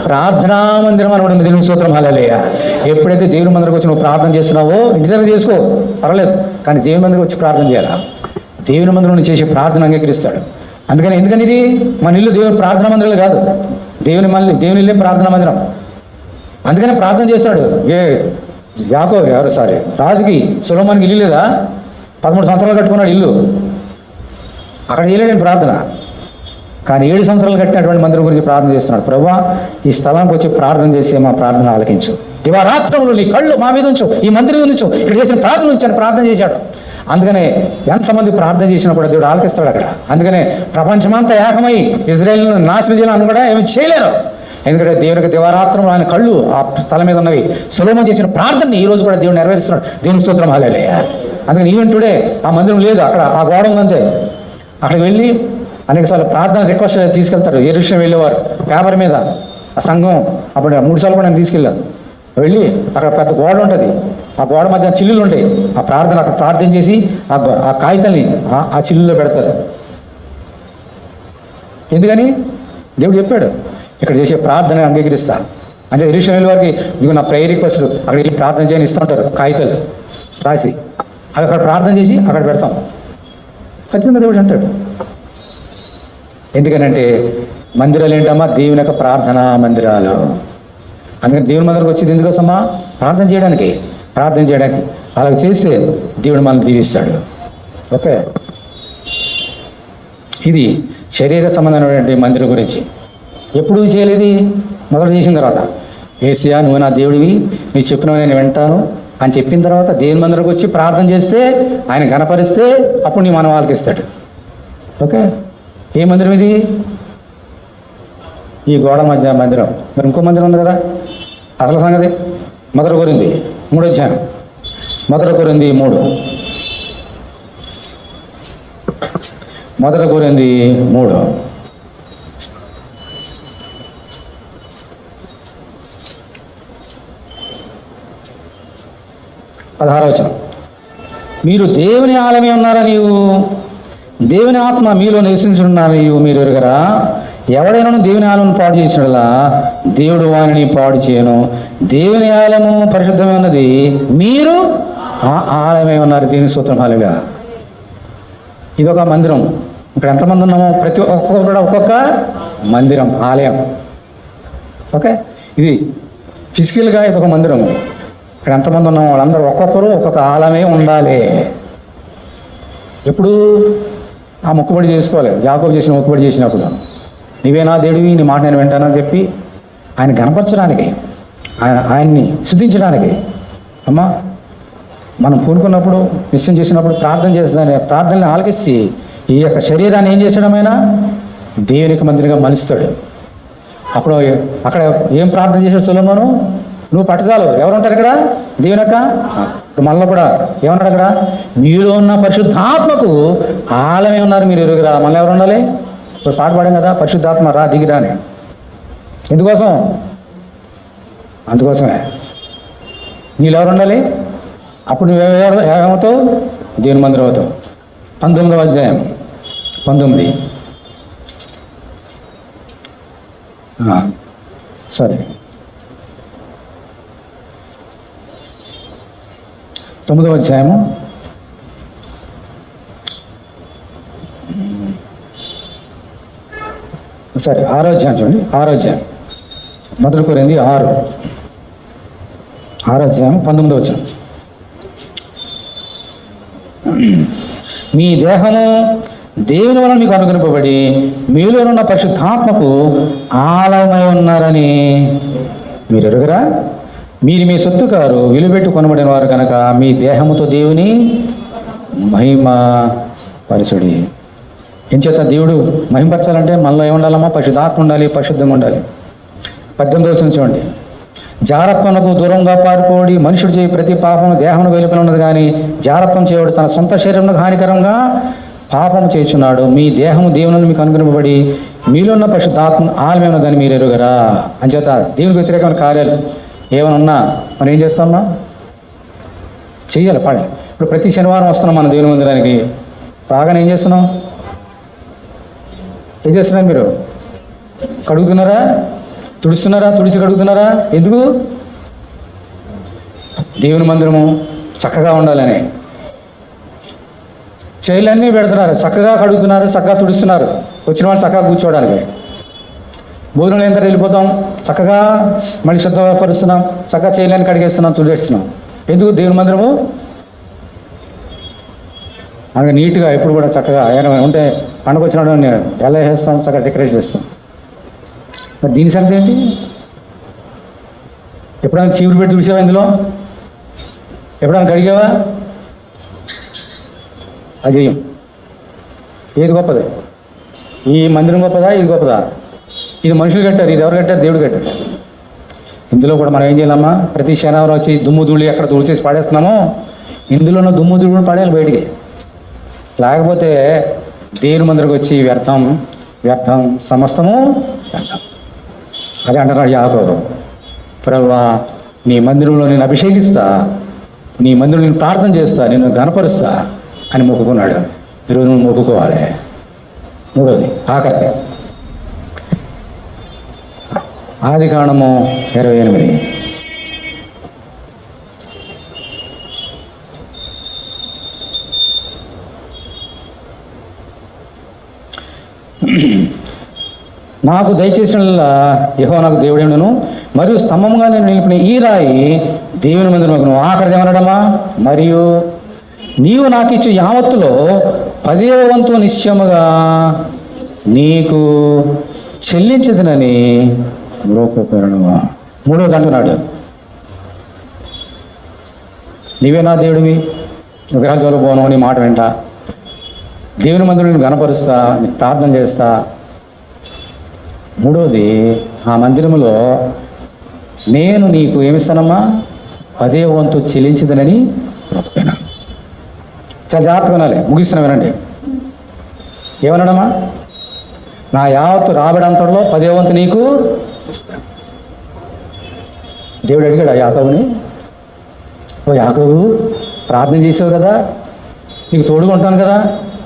ప్రార్థనా మందిరం అని ఉంటుంది. దేవుని స్తోత్రం హల్లెలూయా. ఎప్పుడైతే దేవుని మందిరం వచ్చి నువ్వు ప్రార్థన చేస్తున్నావో ఇంటి దగ్గర చేసుకో, పర్వాలేదు, కానీ దేవుని మందిరం వచ్చి ప్రార్థన చేయాలా. దేవుని మందిరం చేసే ప్రార్థన అంగీకరిస్తాడు. ఎందుకని ఇది మన ఇల్లు దేవుని ప్రార్థనా మందిరాలు కాదు, దేవుని ఇల్లే ప్రార్థనా మందిరం. అందుకనే ప్రార్థన చేస్తాడు. రాజుకి సొలొమోనుకి ఇల్లు లేదా? 13 సంవత్సరాలు కట్టుకున్నాడు ఇల్లు, అక్కడ చేయలేడు ప్రార్థన. కానీ 7 సంవత్సరాలు కట్టినటువంటి మందిరం గురించి ప్రార్థన చేస్తున్నాడు. ప్రభువా ఈ స్థలానికి వచ్చి ప్రార్థన చేసి మా ప్రార్థన ఆలకించు. దివారాత్రములు నీ కళ్ళు మా మీద ఉంచు, ఈ మందిరం ఉంచు, ఇక్కడ చేసిన ప్రార్థన ఉంచని ప్రార్థన చేశాడు. అందుకనే ఎంతమంది ప్రార్థన చేసినా కూడా దేవుడు ఆలకిస్తాడు అక్కడ. అందుకనే ప్రపంచమంతా ఏకమై ఇజ్రాయేలును నాశనం చేయాలని కూడా ఏమి చేయలేరు. ఎందుకంటే దేవునికి దివారాత్రంలో ఆయన కళ్ళు ఆ స్థలం మీద ఉన్నవి. సొలొమోను చేసిన ప్రార్థనని ఈ రోజు కూడా దేవుడు నెరవేరుస్తున్నాడు. దేవుని స్తోత్రం హల్లెలూయా. అందుకని ఈవెన్ టుడే ఆ మందిరం లేదు, అక్కడ ఆ గోడ ఉందంతే. అక్కడికి వెళ్ళి అనేకసార్లు ప్రార్థన రిక్వెస్ట్ తీసుకెళ్తారు. యెరూషలేము వెళ్ళేవారు పేపర్ మీద ఆ సంఘం. అప్పుడు 3 సార్లు కూడా నేను తీసుకెళ్ళాను. వెళ్ళి అక్కడ పెద్ద గోడ ఉంటుంది, ఆ గోడ మధ్య చిల్లులు ఉంటాయి. ఆ ప్రార్థన అక్కడ ప్రార్థన చేసి ఆ కాగితాన్ని ఆ చిల్లులో పెడతారు. ఎందుకని దేవుడు చెప్పాడు ఇక్కడ చేసే ప్రార్థన అంగీకరిస్తా. అంటే యెరూషలేము వెళ్ళే వారికి ఇదిగో నా ప్రేయర్ రిక్వెస్ట్ అక్కడ వెళ్ళి ప్రార్థన చేయని ఇస్తూ ఉంటారు కాగితాలు రాసి. అది అక్కడ ప్రార్థన చేసి అక్కడ పెడతాం. ఖచ్చితంగా దేవుడు అంటాడు. ఎందుకనంటే మందిరాలు ఏంటమ్మా? దేవుని యొక్క ప్రార్థనా మందిరాలు. అందుకని దేవుని మందిరకు వచ్చేది ఎందుకోసమ్మా? ప్రార్థన చేయడానికి. అలా చేస్తే దేవుడు మనల్ని దీవిస్తాడు. ఓకే, ఇది శరీర సంబంధమైనటువంటి మందిరం గురించి. ఎప్పుడు చేయలేదు, మొదలు చేసిన తర్వాత యేసయ్యా నువ్వు నా దేవుడివి, నువ్వు చెప్పినవి నేను వింటాను అని చెప్పిన తర్వాత దేవుని మందిరకు వచ్చి ప్రార్థన చేస్తే, ఆయన గణపరిస్తే అప్పుడు నీ మనం వాళ్ళకి ఇస్తాడు. ఓకే, ఏ మందిరం ఇది? ఈ గోడ మధ్య మందిరం. మరి ఇంకో మందిరం ఉంది కదా. అసలు సంగతి 1 కొరింథీ 3వ అధ్యాయం. 1 కొరింథీ 3 1 కొరింథీ 3. వచనం. మీరు దేవుని ఆలయమే ఉన్నారా, నీవు దేవుని ఆత్మ మీలో నివసించున్నారా నీవు మీరు ఎరుగరా? ఎవడైనా దేవుని ఆలయం పాడు చేసినలా దేవుడు వారిని పాడు చేయను. దేవుని ఆలయము పరిశుద్ధమే ఉన్నది, మీరు ఆ ఆలయమే ఉన్నారు. దేవుని స్తోత్రం. హల్లెలూయా. ఇదొక మందిరం. ఇక్కడ ఎంతమంది ఉన్నామో ప్రతి ఒక్కొక్క మందిరం, ఆలయం. ఓకే, ఇది ఫిజికల్గా ఇదొక మందిరం. ఇక్కడ ఎంతమంది ఉన్నామో వాళ్ళందరూ ఒక్కొక్కరు ఒక్కొక్క ఆలయమే ఉండాలి. ఎప్పుడు ఆ మొక్కుబడి చేసుకోవాలి. యాకోబు చేసిన మొక్కుబడి చేసినప్పుడు, నీవేనా దేవుడివి, నీ మాట నేను వింటానని చెప్పి ఆయన గణపరచడానికి, ఆయన్ని శుద్ధించడానికి. అమ్మా, మనం పూనుకున్నప్పుడు, నిశ్చయం చేసినప్పుడు ప్రార్థన చేస్తాను. ప్రార్థనని ఆలకిస్తే ఈ యొక్క శరీరాన్ని ఏం చేసాడమైనా దేవునికి మందిరంగా మలుస్తాడు. అప్పుడు అక్కడ ఏం ప్రార్థన చేశాడు సొలొమోను? నువ్వు పట్టుదల ఎవరు ఉంటారు ఇక్కడ? దేవుని యొక్క. మళ్ళీ కూడా ఏమన్నాడు అక్కడ? మీలో ఉన్న పరిశుద్ధాత్మకు ఆలమే ఉన్నారు మీరు ఎరుగురా. మళ్ళీ ఎవరు ఉండాలి? ఇప్పుడు పాట పాడాం కదా, పరిశుద్ధాత్మ రా దిగిరా అని. ఎందుకోసం? అందుకోసమే. నీళ్ళు ఎవరు ఉండాలి? అప్పుడు నువ్వేమవుతావు? దేవుని మందిరం అవుతావు. 19వ అధ్యాయం 19. సరే, 9వ అధ్యాయము సరే 6వ అధ్యాయం చూడండి. 6వ అధ్యాయం 1 కొరింథీ 6 అధ్యాయం 19వ వచనం. మీ దేహము దేవుని వలన మీకు అనుగ్రహింపబడి మీలో ఉన్న పరిశుద్ధాత్మకు ఆలయమై ఉన్నారని మీరు ఎరుగరా? మీరు మీ సొత్తు కారు, విలువెట్టు కొనబడిన వారు కనుక మీ దేహముతో దేవుని మహిమ పరచుడి. ఎంచేత దేవుడు మహిమపరచాలంటే మనలో ఏముండాలమ్మా? పరిశుద్ధాత్మ ఉండాలి, పరిశుద్ధంగా ఉండాలి. 18వ వచనం చూడండి. జారత్వమునకు దూరంగా పారిపోడి మనుషుడు చేయి ప్రతి పాపము దేహమును వెలుపల ఉన్నది, కానీ జారత్వం చేయడు తన సొంత శరీరంలో హానికరంగా పాపము చేస్తున్నాడు. మీ దేహము దేవుని మీకు అనుగ్రహింపబడి మీలో ఉన్న పరిశుద్ధాత్మ ఆలయమే ఉన్నదని మీరు ఎరుగరా? అంచేత దేవునికి వ్యతిరేకమైన కార్యాలు ఏమైనా ఉన్నా మనం ఏం చేస్తామా? చెయ్యాలి, పాడి. ఇప్పుడు ప్రతి శనివారం వస్తున్నాం మన దేవుని మందిరానికి. రాగానే ఏం చేస్తున్నాం? ఏం చేస్తున్నారు మీరు? కడుగుతున్నారా? తుడుస్తున్నారా? తుడిచి కడుగుతున్నారా? ఎందుకు? దేవుని మందిరము చక్కగా ఉండాలని. చైర్లన్నీ పెడుతున్నారు, చక్కగా కడుగుతున్నారు, చక్కగా తుడుస్తున్నారు. వచ్చిన వాళ్ళు చక్కగా కూర్చోవడానికి. భోజనం ఎంత వెళ్ళిపోతాం, చక్కగా మళ్ళీ శుద్ధపరుస్తున్నాం, చక్కగా చైర్లన్నీ కడిగేస్తున్నాం, తుడిచేస్తున్నాం. ఎందుకు? దేవుని మందిరము అందుకే నీట్గా ఎప్పుడు కూడా చక్కగా ఏమైనా ఉంటే పండుగ వచ్చినప్పుడు ఎలా వేస్తాం, చక్కగా డెకరేట్ చేస్తాం. మరి దీని సంగతి ఏంటి? ఎప్పుడైనా చీపురు పెట్టి చూసావా? ఇందులో ఎప్పుడైనా కడిగావా? అది చెయ్యం. ఏది గొప్పది? ఈ మందిరం గొప్పదా, ఇది గొప్పదా? ఇది మనుషులు కట్టారు, ఇది ఎవరు కట్టారు? దేవుడు కట్టారు. ఇందులో కూడా మనం ఏం చేయాలమ్మా? ప్రతి శనివారం వచ్చి దుమ్ము ధూళి ఎక్కడ తుడిచేసి పాడేస్తున్నామో ఇందులో ఉన్న దుమ్ము ధూళి కూడా పడేయాలి బయటికి. లేకపోతే దేవుని మందిరకు వచ్చి వ్యర్థం వ్యర్థం సమస్తము వ్యర్థం. అదే అంటున్నాడు యాకోబు. ప్రభువా, నీ మందిరంలో నేను అభిషేకిస్తా, నీ మందిరంలో నేను ప్రార్థన చేస్తా, నిన్ను గణపరుస్తా అని మొక్కుకున్నాడు. ఈరోజు నువ్వు మొక్కుకోవాలి. 3వది ఆఖరిది ఆదికాండము 28. నాకు దయచేసిన యెహోవా నాకు దేవుడేండును, మరియు స్తంభంగా నేను నిలిపిన ఈ రాయి దేవుని మందిరమగును. ఆఖరిది ఏమన్నాడమ్మా? మరియు నీవు నాకు ఇచ్చే యావత్తులో 10వ వంతు నిశ్చయముగా నీకు చెల్లించదనని లోకపరణమా. 3వది అంటున్నాడు, నీవే నా దేవుడివి, విగ్రహాల పోను, నీ మాట వెంట దేవుని మందిరం గణపరుస్తా, ప్రార్థన చేస్తా. 3వది ఆ మందిరంలో నేను నీకు ఏమిస్తానమ్మా? 10వ వంతు చెల్లించదనని మొక్కుపోయినా. చాలా జాగ్రత్తగా వినాలి, ముగిస్తున్నా వినండి. ఏమన్నాడమ్మా? నా యావత్తు రాబడంతలో 10వ వంతు నీకు ఇస్తాను. దేవుడు అడిగాడు ఆ యాకోబుని, ఓ యాకోబు, ప్రార్థన చేసావు కదా, నీకు తోడుగా ఉంటాను కదా,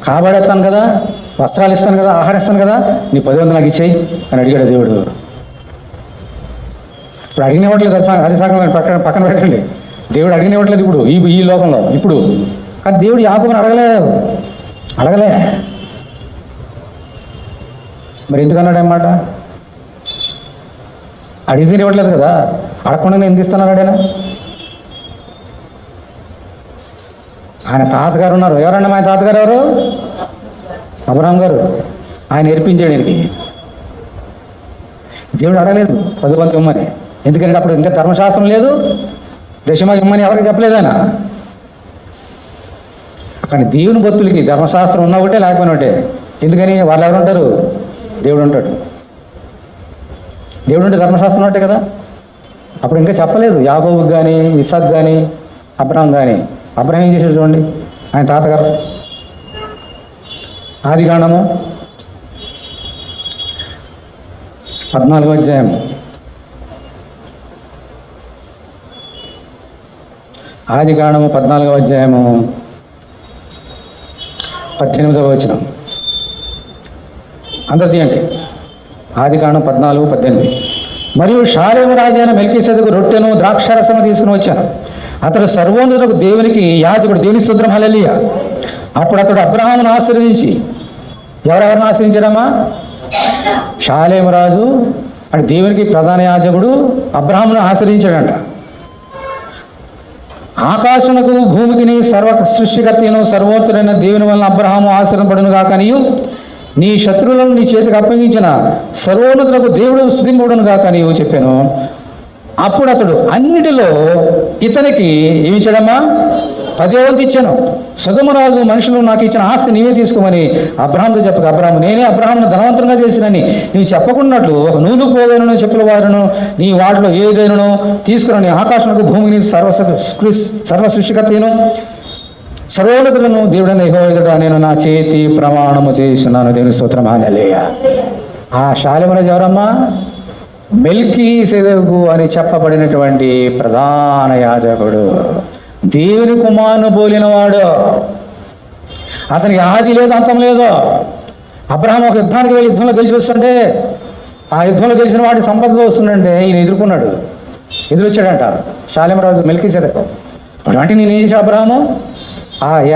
కాపాడేస్తాను కదా, వస్త్రాలు ఇస్తాను కదా, ఆహారం ఇస్తాను కదా, నీ 10వ వంతు నాకు ఇచ్చేయి అని అడిగాడు దేవుడు. ఇప్పుడు అడిగినవ్వట్లేదు, అది సగం పక్కన పెట్టండి. దేవుడు అడిగినవ్వట్లేదు ఇప్పుడు ఈ లోకంలో. ఇప్పుడు కానీ దేవుడు యాకోబుని అడగలే. మరి ఎందుకన్నాడన్నమాట? అడిగితే ఇవ్వట్లేదు కదా, అడగకుండా నేను ఎందుకు ఇస్తున్నాడు ఆయన తాతగారు ఉన్నారు. ఎవరన్నా మా తాతగారు? ఎవరు? అబ్రహాం గారు. ఆయన నేర్పించాడు ఇది. దేవుడు అడగలేదు 10వ వంతు ఇమ్మని. ఎందుకంటే అప్పుడు ఇంకా ధర్మశాస్త్రం లేదు, దశమ ఇమ్మని ఎవరికి చెప్పలేదు ఆయన. కానీ దేవుని భక్తులకి ధర్మశాస్త్రం ఉన్నా ఒకటే, లేకపోయినా ఒకటే. ఎందుకని? వాళ్ళు ఎవరు ఉంటారు? దేవుడు ఉంటాడు. దేవుడు ఉంటే ధర్మశాస్త్రం ఉంటే కదా. అప్పుడు ఇంకా చెప్పలేదు యాకోబుకి కానీ, ఇస్సాకు కానీ, అబ్రహాం కానీ. అబ్రహాం ఏం చేశాడు చూడండి, ఆయన తాతగారు. ఆదికాండము 14వ అధ్యాయము. ఆదికాండము 14వ అధ్యాయము 18వ వచనం. అందరు తీయండి. ఆదికాండం 14:18. మరియు షాలేము రాజైన మెల్కీసెదెకు రొట్టెను ద్రాక్షారసము తీసుకుని వచ్చాను. అతడు సర్వోన్నతులకు దేవునికి యాజకుడు. దేవుని స్తోత్రం, హల్లెలూయా. అప్పుడు అతడు అబ్రహామును ఆశీర్వదించి, ఎవరెవరిని ఆశ్రయించాడమ్మా? షాలేము రాజు అంటే దేవునికి ప్రధాన యాజకుడు అబ్రహామును ఆశ్రయించాడంట. ఆకాశమునకు భూమికిని సర్వ సృష్టికర్తను సర్వోత్తరైన దేవుని వలన అబ్రహాము ఆశ్రయింపబడును గాకనియు, నీ శత్రువులను నీ చేతికి అప్పగించిన సర్వోన్నతులకు దేవుడు స్తుతింపబడును గాకనియు చెప్పాను. అప్పుడు అతడు అన్నిటిలో ఇతనికి ఏమి ఇచ్చాడమ్మా? 10వ వంతు ఇచ్చాను. సొదొమరాజు మనుషులు నాకు ఇచ్చిన ఆస్తి నీవే తీసుకోమని అబ్రహాంతో చెప్పక, అబ్రహాము నేనే అబ్రహామును ధనవంతంగా చేసినని నీవు చెప్పకున్నట్లు ఒక నూలు పోవేను చెప్పుల వారును నీ వాటిలో ఏదైనా తీసుకుని ఆకాశమునకు భూమిని సర్వ సృష్టికర్తను సర్వోన్నతులను దేవుడైన యెహోవా ఎదుట నేను నా చేతి ప్రమాణము చేస్తున్నాను. దేవుని స్తోత్రం, హల్లెలూయా. ఆ షాలేము రాజు ఎవరమ్మా? మెల్కీసెదెకు అని చెప్పబడినటువంటి ప్రధాన యాజకుడు, దేవుని కుమారుని పోలినవాడు. అతనికి ఆది లేదు, అంతం లేదు. అబ్రహాం ఒక యుద్ధానికి వెళ్ళి యుద్ధంలో గెలిచి వస్తుంటే, ఆ యుద్ధంలో గెలిచిన వాడి సంపదతో వస్తుందంటే ఈయన ఎదుర్కొన్నాడు. ఎదురొచ్చాడంట షాలేము రాజు మెల్కీసెదెకు. అంటే నేను ఏం చేసా? అబ్రహాము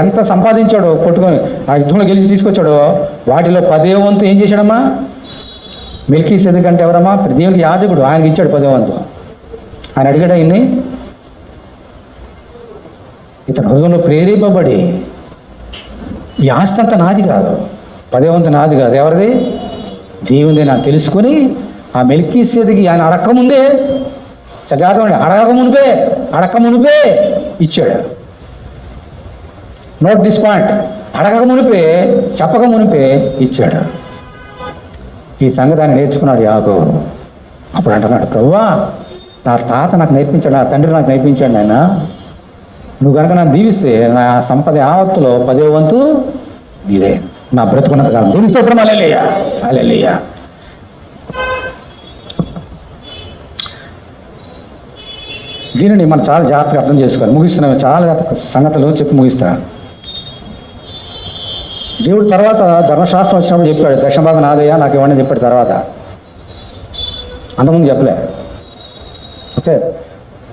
ఎంత సంపాదించాడో కొట్టుకొని ఆ యుద్ధంలో గెలిచి తీసుకొచ్చాడో వాటిలో 10వ వంతు ఏం చేశాడమ్మా? మెల్కీసెదెకు అంటే ఎవరమ్మా? దేవునికి యాజకుడు, ఆయనకి ఇచ్చాడు 10వ వంతు. ఆయన అడిగాడు ఆయన్ని. ఇతను హృదయంలో ప్రేరేపబడి, ఈ ఆస్తి అంతా నాది కాదు, 10వ వంతు నాది కాదు, ఎవరిది? దేవునిది నాకు తెలుసుకొని ఆ మెల్కీసెదెకు ఆయన అడక్కముందే, జాగ్రత్త, అడక్క మునిపే ఇచ్చాడు. Note this point. అడగక మునిపే, చెప్పక మునిపే ఇచ్చాడు. ఈ సంగతాన్ని నేర్చుకున్నాడు యాకోబు. అప్పుడు అంటున్నాడు, ప్రభువా నా తాత నాకు నేర్పించాడు, నా తండ్రి నాకు నేర్పించాడు, ఆయన నువ్వు కనుక నన్ను దీవిస్తే నా సంపద యావత్తులో 10వ వంతు ఇదే, నా బ్రతుకున్నంత కాలం. దేవుని స్తోత్రం, హల్లెలూయా, హల్లెలూయా. దీనిని మనం చాలా జాగ్రత్తగా అర్థం చేసుకోవాలి. ముగిస్తున్నాం, చాలా సంగతులు చెప్పి ముగిస్తా. దేవుడు తర్వాత ధర్మశాస్త్రం వచ్చినప్పుడు చెప్పాడు, దశమభాగం నాదయ్యా నాకు ఇవ్వండి చెప్పాడు. తర్వాత అంతకుముందు చెప్పలే. ఓకే,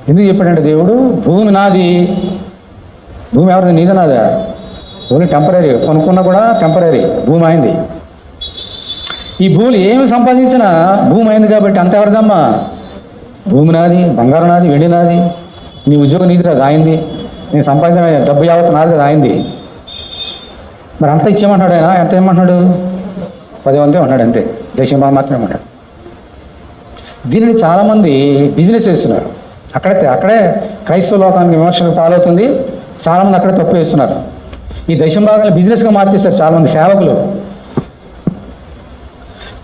ఎందుకు చెప్పాడంటే దేవుడు, భూమి నాది. భూమి ఎవరిది? నీది, నాదా? Only temporary. కొనుక్కున్నా కూడా టెంపరీ. భూమి అయింది. ఈ భూమి ఏమి సంపాదించినా భూమి అయింది కాబట్టి అంత ఎవరిదమ్మా? భూమి నాది, బంగారం నాది, వెండి నాది. నీ ఉద్యోగం నీది రాదు, అయింది. నేను సంపాదించిన డబ్బు యావత్తు నాది కదా, అయింది. మరి అంతా ఇచ్చేయమంటున్నాడు ఆయన. ఎంత ఏమంటున్నాడు? 10వ వంతే ఉన్నాడు, అంతే. దశమ మాత్రమే ఉన్నాడు. దీనిని చాలామంది బిజినెస్ చేస్తున్నారు. అక్కడే క్రైస్తవ లోకానికి విమర్శలకు పాలవుతుంది. చాలామంది అక్కడే తప్పు వేస్తున్నారు. ఈ దశమ భాగాలు బిజినెస్గా మార్చేస్తారు చాలామంది సేవకులు.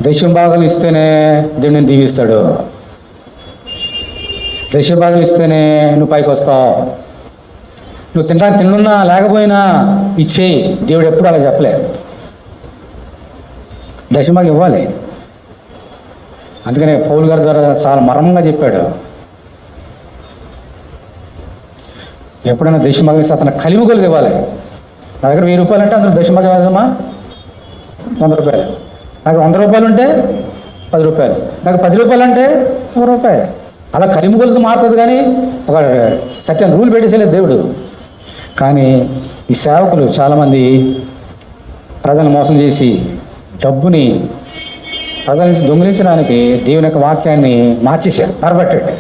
దశమ భాగాలు ఇస్తేనే దేవుడిని దీవిస్తాడు, దశమ భాగాలు ఇస్తేనే నువ్వు పైకి వస్తావు, నువ్వు తినడానికి తిన్నున్నా లేకపోయినా ఇచ్చేయి. దేవుడు ఎప్పుడు అలా చెప్పలే. దశమభాగం ఇవ్వాలి. అందుకనే పౌలు గారి ద్వారా చాలా మర్మంగా చెప్పాడు, ఎప్పుడైనా దశమభాగం ఇస్తే అతను కలిముగలు ఇవ్వాలి. నా దగ్గర 1000 రూపాయలు అంటే అందులో దశమభాగం ఏదమ్మా 100 రూపాయలు. నాకు 100 రూపాయలు ఉంటే 10 రూపాయలు, నాకు 10 రూపాయలు అంటే 1 రూపాయి. అలా కలిముగలతో మారుతుంది, కానీ ఒక సత్యం రూల్ పెట్టేసేలేదు దేవుడు. కానీ ఈ సేవకులు చాలామంది ప్రజలను మోసం చేసి డబ్బుని ప్రజల నుంచి దొంగిలించడానికి దేవుని యొక్క వాక్యాన్ని మార్చేశారు, పరబట్టాడు.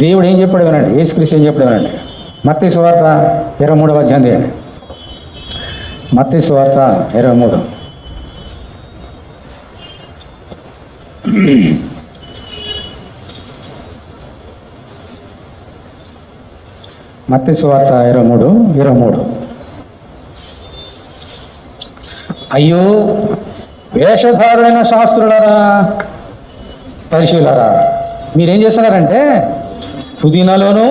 దేవుడు ఏం చెప్పాడు వినండి, యేసుక్రీస్తు ఏం చెప్పాడు వినండి. మత్తయి సువార్త 23వ అధ్యాయం తీయండి. మత్తయి సువార్త 23. మత్తయి సువార్త 23. అయ్యో వేషధారులైన శాస్త్రులారా, పరిశీలారా, మీరేం చేస్తున్నారంటే పుదీనాలోను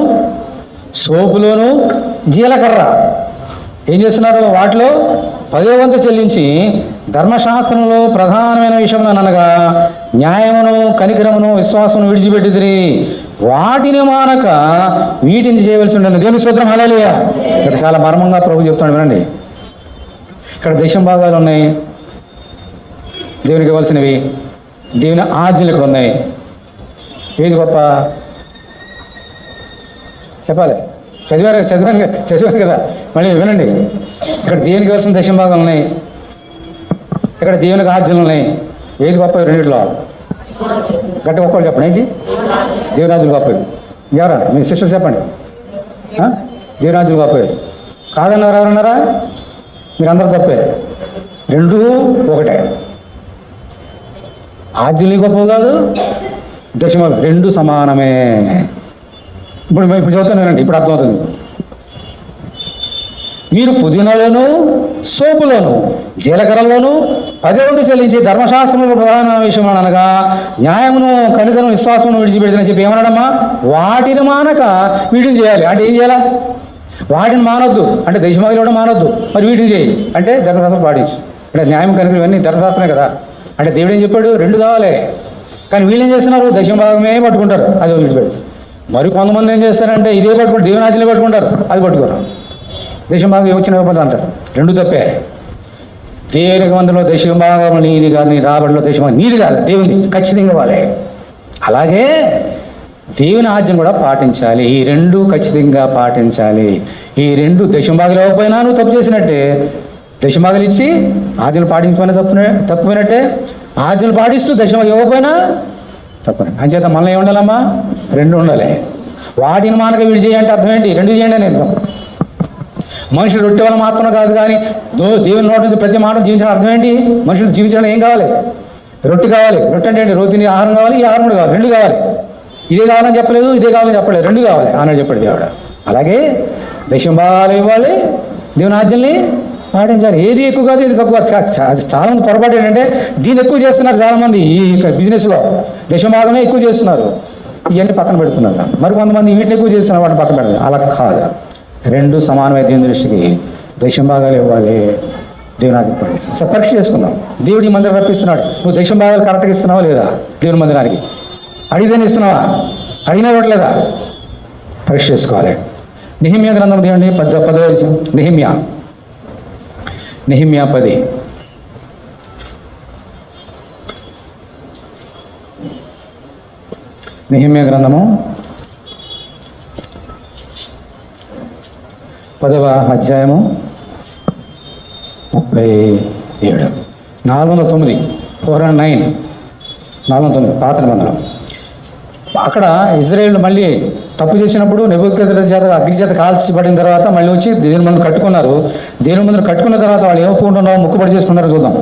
సోపులోను జీలకర్ర ఏం చేస్తున్నారు, వాటిలో 10వ వంతు చెల్లించి ధర్మశాస్త్రంలో ప్రధానమైన విషయంలో అనగా న్యాయమును కనికరమును విశ్వాసమును విడిచిపెట్టిదిరి, వాటిని మానక వీటిని చేయవలసి ఉండను. దేవుని స్తోత్రం, హల్లెలూయా. ఇక్కడ చాలా మర్మంగా ప్రభు చెప్తాడు వినండి. ఇక్కడ దశమ భాగాలు ఉన్నాయి, దేవునికి ఇవ్వాల్సినవి, దేవుని ఆజ్ఞలు ఇక్కడ ఉన్నాయి. ఏది గొప్ప చెప్పాలి, చదివారు కదా, మళ్ళీ వినండి. ఇక్కడ దేవునికి ఇవ్వాల్సిన దశమ భాగాలు ఉన్నాయి, ఇక్కడ దేవునికి ఆజ్ఞలు ఉన్నాయి. ఏది గొప్ప రెండిట్లో? గట్టి గొప్పలు చెప్పండి. ఏంటి దేవురాజులు గొప్పవి? ఎవరా మీ సిస్టర్ చెప్పండి. దేవురాజులు గొప్పవి కాదన్నారు ఎవరన్నారా? మీరందరూ తప్పే. రెండూ ఒకటే. ఆజ్ఞలు గొప్పవి కాదు, దశమలు రెండు సమానమే. ఇప్పుడు చదువుతానండి, ఇప్పుడు అర్థమవుతుంది. మీరు పుదీనాలోను సోపులోను జీలకర్రలోను 10వ వంతు చెల్లించి ధర్మశాస్త్రంలో ప్రధాన విషయం అనగా న్యాయమును కనికరము విశ్వాసమును విడిచిపెడుతుందని చెప్పి ఏమన్నాడమ్మా? వాటిని మానక వీటిని చేయాలి. అంటే ఏం చేయాలా? వాటిని మానొద్దు అంటే దశమభాగాలు కూడా మానొద్దు, మరి వీటిని చేయి అంటే ధర్మశాస్త్రం పాటించు. అంటే న్యాయం కనికరం ఇవన్నీ ధర్మశాస్త్రమే కదా. అంటే దేవుడు ఏం చెప్పాడు? రెండు కావాలి. కానీ వీళ్ళు ఏం చేస్తున్నారు? దశమభాగమే పట్టుకుంటారు, అది విడిచిపెడతారు. మరి కొంతమంది ఏం చేస్తారంటే ఇదే పట్టుకుంటారు, దేవుని ఆజ్ఞలే పట్టుకుంటారు, అది పట్టుకోరు. దశమభాగం వచ్చిన ఇవ్వదు అంటారు. రెండు తప్పే. దేవునికి మందులో దశమభాగం నీది కాదు, నీ రాబడిలో దశమభాగం నీది కాదు, దేవుని ఖచ్చితంగా ఇవ్వాలి. అలాగే దేవుని ఆజ్ఞను కూడా పాటించాలి. ఈ రెండు ఖచ్చితంగా పాటించాలి. ఈ రెండు దశమభాగాలు ఇవ్వకపోయినా నువ్వు తప్పు చేసినట్టే. దశమభాగాలు ఇచ్చి ఆజ్ఞలు పాటించకపోయినా తప్పుపోయినట్టే. ఆజ్ఞలు పాటిస్తూ దశమభాగం ఇవ్వకపోయినా తప్పని. అంచేత మనలో ఏమి ఉండాలమ్మా? రెండు ఉండాలి. వాటిని మానక వీడి చేయంటే అర్థం ఏంటి? రెండు చేయండి అని అర్థం. మనుషులు రొట్టె వల్ల మాత్రం కాదు, కానీ దేవుని నోటి నుంచి ప్రతి మాట జీవించడం అర్థం ఏంటి? మనుషులు జీవించడం ఏం కావాలి? రొట్టె కావాలి. రొట్టె అంటే ఏంటి? రోజు తినే ఆహారం కావాలి, ఈ ఆహారం కూడా కావాలి. రెండు కావాలి. ఇదే కావాలని చెప్పలేదు, ఇదే కావాలని చెప్పలేదు, రెండు కావాలి అన్నాడు చెప్పాడు దేవుడు. అలాగే దశమభాగాలు ఇవ్వాలి, దేవుని ఆజ్ఞల్ని పాటించాలి. ఏది ఎక్కువ కాదు, ఏది తక్కువ. చాలామంది పొరపాటు ఏంటంటే దీన్ని ఎక్కువ చేస్తున్నారు చాలామంది ఈ బిజినెస్లో. దశమభాగమే ఎక్కువ చేస్తున్నారు, ఇవన్నీ పక్కన పెడుతున్నారు. మరి కొంతమంది వీటిని ఎక్కువ చేస్తున్నారు, వాటిని పక్కన పెడతారు. అలా కాదు, రెండు సమానమైన దేవుని దృష్టికి దశమభాగాలు ఇవ్వాలి. దేవుని ఆజ్ఞపడి అసలు పరీక్ష చేసుకున్నాం. దేవుడి మందిరం రప్పిస్తున్నాడు, నువ్వు దశమభాగాలు కరెక్ట్గా ఇస్తున్నావా లేదా? దేవుని మందిరానికి అడిగితేనే ఇస్తున్నావా? అడిగినా ఇవ్వట్లేదా? పరీక్ష చేసుకోవాలి. నెహెమ్యా గ్రంథం తీయండి, 10వ నెహెమ్యా 10. నెహెమ్యా గ్రంథము 10వ అధ్యాయము 37. 409 409 409 పాత నిబంధనలు. అక్కడ ఇజ్రాయేల్ మళ్ళీ తప్పు చేసినప్పుడు నెబుకద్నెజరు చేత అగ్ని చేత కాల్చిబడిన తర్వాత మళ్ళీ వచ్చి దేవుని మందిరం కట్టుకున్నారు. దేవుని మందిరం కట్టుకున్న తర్వాత వాళ్ళు ఏమొప్పుకుంటున్నారో మొక్కుబడి చేసుకున్నారో చూద్దాం.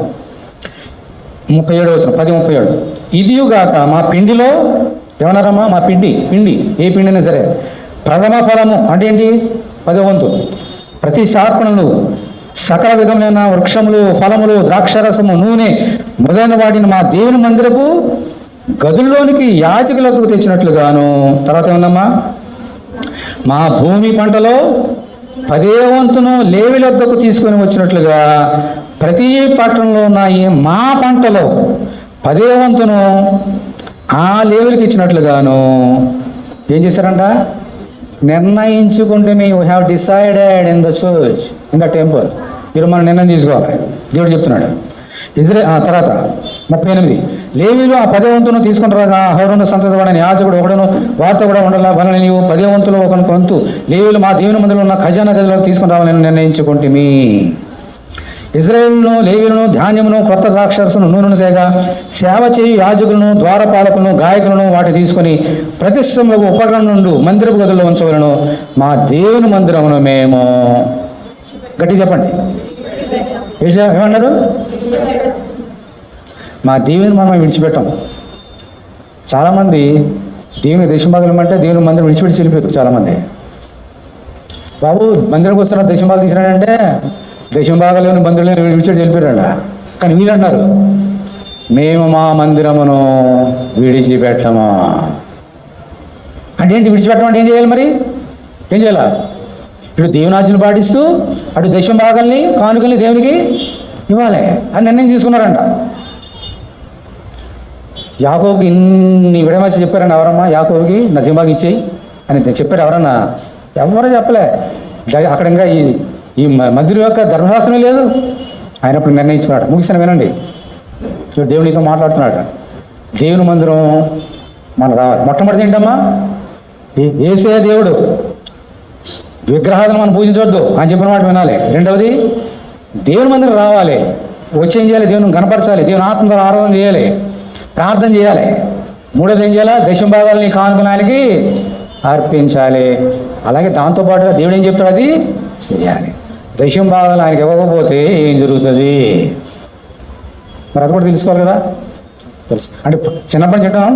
37 వచనం 10:37. ఇదియుగాక మా పిండిలో ఏమన్నారమ్మా? మా పిండి ఏ పిండి అయినా సరే ప్రథమ ఫలము అంటే ఏంటి? 10వ వంతు. ప్రతి శార్పణలు సకల విధములైన వృక్షములు, ఫలములు, ద్రాక్షరసము, నూనె మొదలైన వాటిని మా దేవుని మందిరపు గదుల్లోనికి యాజకులకు తెచ్చినట్లుగాను. తర్వాత ఏమన్నా? మా భూమి పంటలో 10వ వంతును లేవీల వద్దకు తీసుకొని వచ్చినట్లుగా ప్రతి పట్టణంలో ఉన్న ఈ మా పంటలో 10వ వంతును ఆ లేవీయులకు ఇచ్చినట్లుగాను ఏం చేశారంట? నిర్ణయించుకుంటే you have decided in the church, in the temple. మీరు మనం నిర్ణయం తీసుకోవాలి. దేవుడు చెప్తున్నాడు. తర్వాత 38 లేవీయులు ఆ 10వ వంతును తీసుకుని రాగా అహరోను సంతతి వాడని యాజకుడు ఒకడును వారితో కూడా ఉండాల వలన నీవు 10వ వంతులో ఒక వంతు లేవీయులు మా దేవుని మందిలో ఉన్న ఖజానా గదిలోకి తీసుకుని రావాలని నిర్ణయించుకుంటుమి. ఇజ్రాయేలును లేవీయులను ధాన్యమును క్రొత్త ద్రాక్షరసను నూనెను తేగా సేవ చేయి యాజకులను ద్వారపాలకులను గాయకులను వాటి తీసుకొని ప్రతిష్టంలో ఉపకరణం నుండి మందిరపు గదుల్లో ఉంచవలను. మా దేవుని మందిరమును మేము గట్టి చెప్పండి ఏమన్నారు? మా దేవుని మనం విడిచిపెట్టాం. చాలామంది దేవుని దశంభాగం అంటే దేవుని మందిరం విడిచిపెట్టి వెళ్ళిపోయారు. చాలామంది బాబు మందిరంకి వస్తున్నారు దశంభాగాలు తీసినాడంటే దశంభాగాలు మందిరంలో విడిచిపెట్టి వెళ్ళిపోయారంట. కానీ వీళ్ళు అంటున్నారు మేము మా మందిరమును విడిచిపెట్టము అంటే ఏంటి? విడిచిపెట్టడం అంటే ఏం చేయాలి? మరి ఏం చేయాలా? ఇటు దేవునాజ్ఞను పాటిస్తూ అటు దశంభాగాల్ని కానుకల్ని దేవునికి ఇవ్వాలి అని నిర్ణయం తీసుకున్నారంట. యాకోబుకి ఇన్ని విడమర్చి చెప్పారండి ఎవరమ్మా? యాకోబుకి దశంభాగం ఇచ్చేయి అని చెప్పారు ఎవరన్నా? ఎవరో చెప్పలే. అక్కడ ఇంకా ఈ మందిరం యొక్క ధర్మశాస్త్రమే లేదు. ఆయన అప్పుడు నిర్ణయించుకున్నాడు. ముగిసిన వినండి, దేవునితో మాట్లాడుతున్నాడు. దేవుని మందిరం మనం రావాలి. మొట్టమొదటి ఏంటమ్మా? యేసే దేవుడు, విగ్రహాలను మనం పూజించవద్దు అని చెప్పిన మాట వినాలి. రెండవది దేవుని మందిరం రావాలి, వచ్చి ఏం చేయాలి? దేవుని గణపరచాలి, దేవుని ఆత్మతో ఆరాధన చేయాలి, ప్రార్థన చేయాలి. మూడోది ఏం చేయాలి? దశంభాగాలని కానుకనానికి అర్పించాలి. అలాగే దాంతోపాటుగా దేవుడు ఏం చెప్తాడు? అది చేయాలి. దశంభాగాలు ఆయనకి ఇవ్వకపోతే ఏం జరుగుతుంది? మరి అది కూడా తెలుసుకోవాలి కదా. తెలుసు అంటే చిన్నప్పటి చెప్తాను,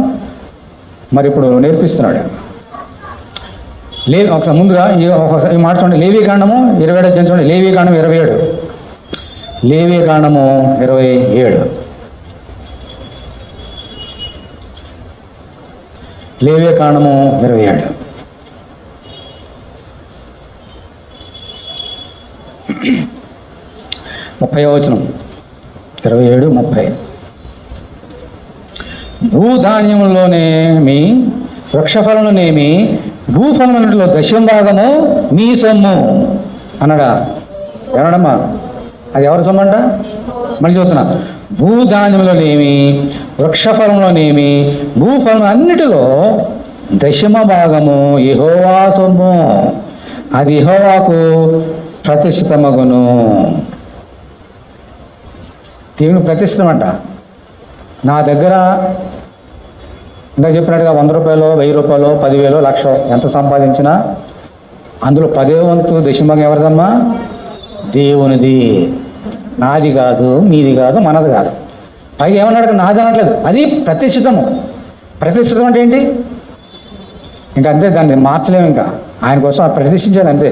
మరి ఇప్పుడు నేర్పిస్తున్నాడు. ఒకసారి ముందుగా ఈ మాట చూడండి. లేవీ కాండము 27 చూడండి. లేవీ కాండం 27. లేవీ కాండము 27. లేవీ కాండము 27. వచనం 27-30. భూధాన్యములోనేమి వృక్షఫలములోనేమి భూఫలములో దశంభాగము మీ సొమ్ము అన్నాడా? ఏమన్నాడమ్మా? అది ఎవరి సొమ్ము అంట? మళ్ళీ చూస్తున్నా. భూధాన్యంలోనేమి వృక్షఫలంలోనేమి భూఫలం అన్నిటిలో దశమ భాగము యెహోవా సొమ్ము, అది యెహోవాకు ప్రతిష్ఠితమగును. దేవుని ప్రతిష్ఠితమంట. నా దగ్గర ఇందాక చెప్పినట్టుగా 100 రూపాయలు 1000 రూపాయలు 10,000 1,00,000 ఎంత సంపాదించినా అందులో 10వ వంతు దశంభాగం ఎవరిదమ్మా? దేవునిది. నాది కాదు, మీది కాదు, మనది కాదు. పైగా ఏమన్నాడు? నాది అనట్లేదు, అది ప్రతిష్ఠితము. ప్రతిష్ఠితం అంటే ఏంటి? ఇంకా అంతే, దాన్ని మార్చలేము. ఇంకా ఆయన కోసం ప్రతిష్ఠించాలి అంతే.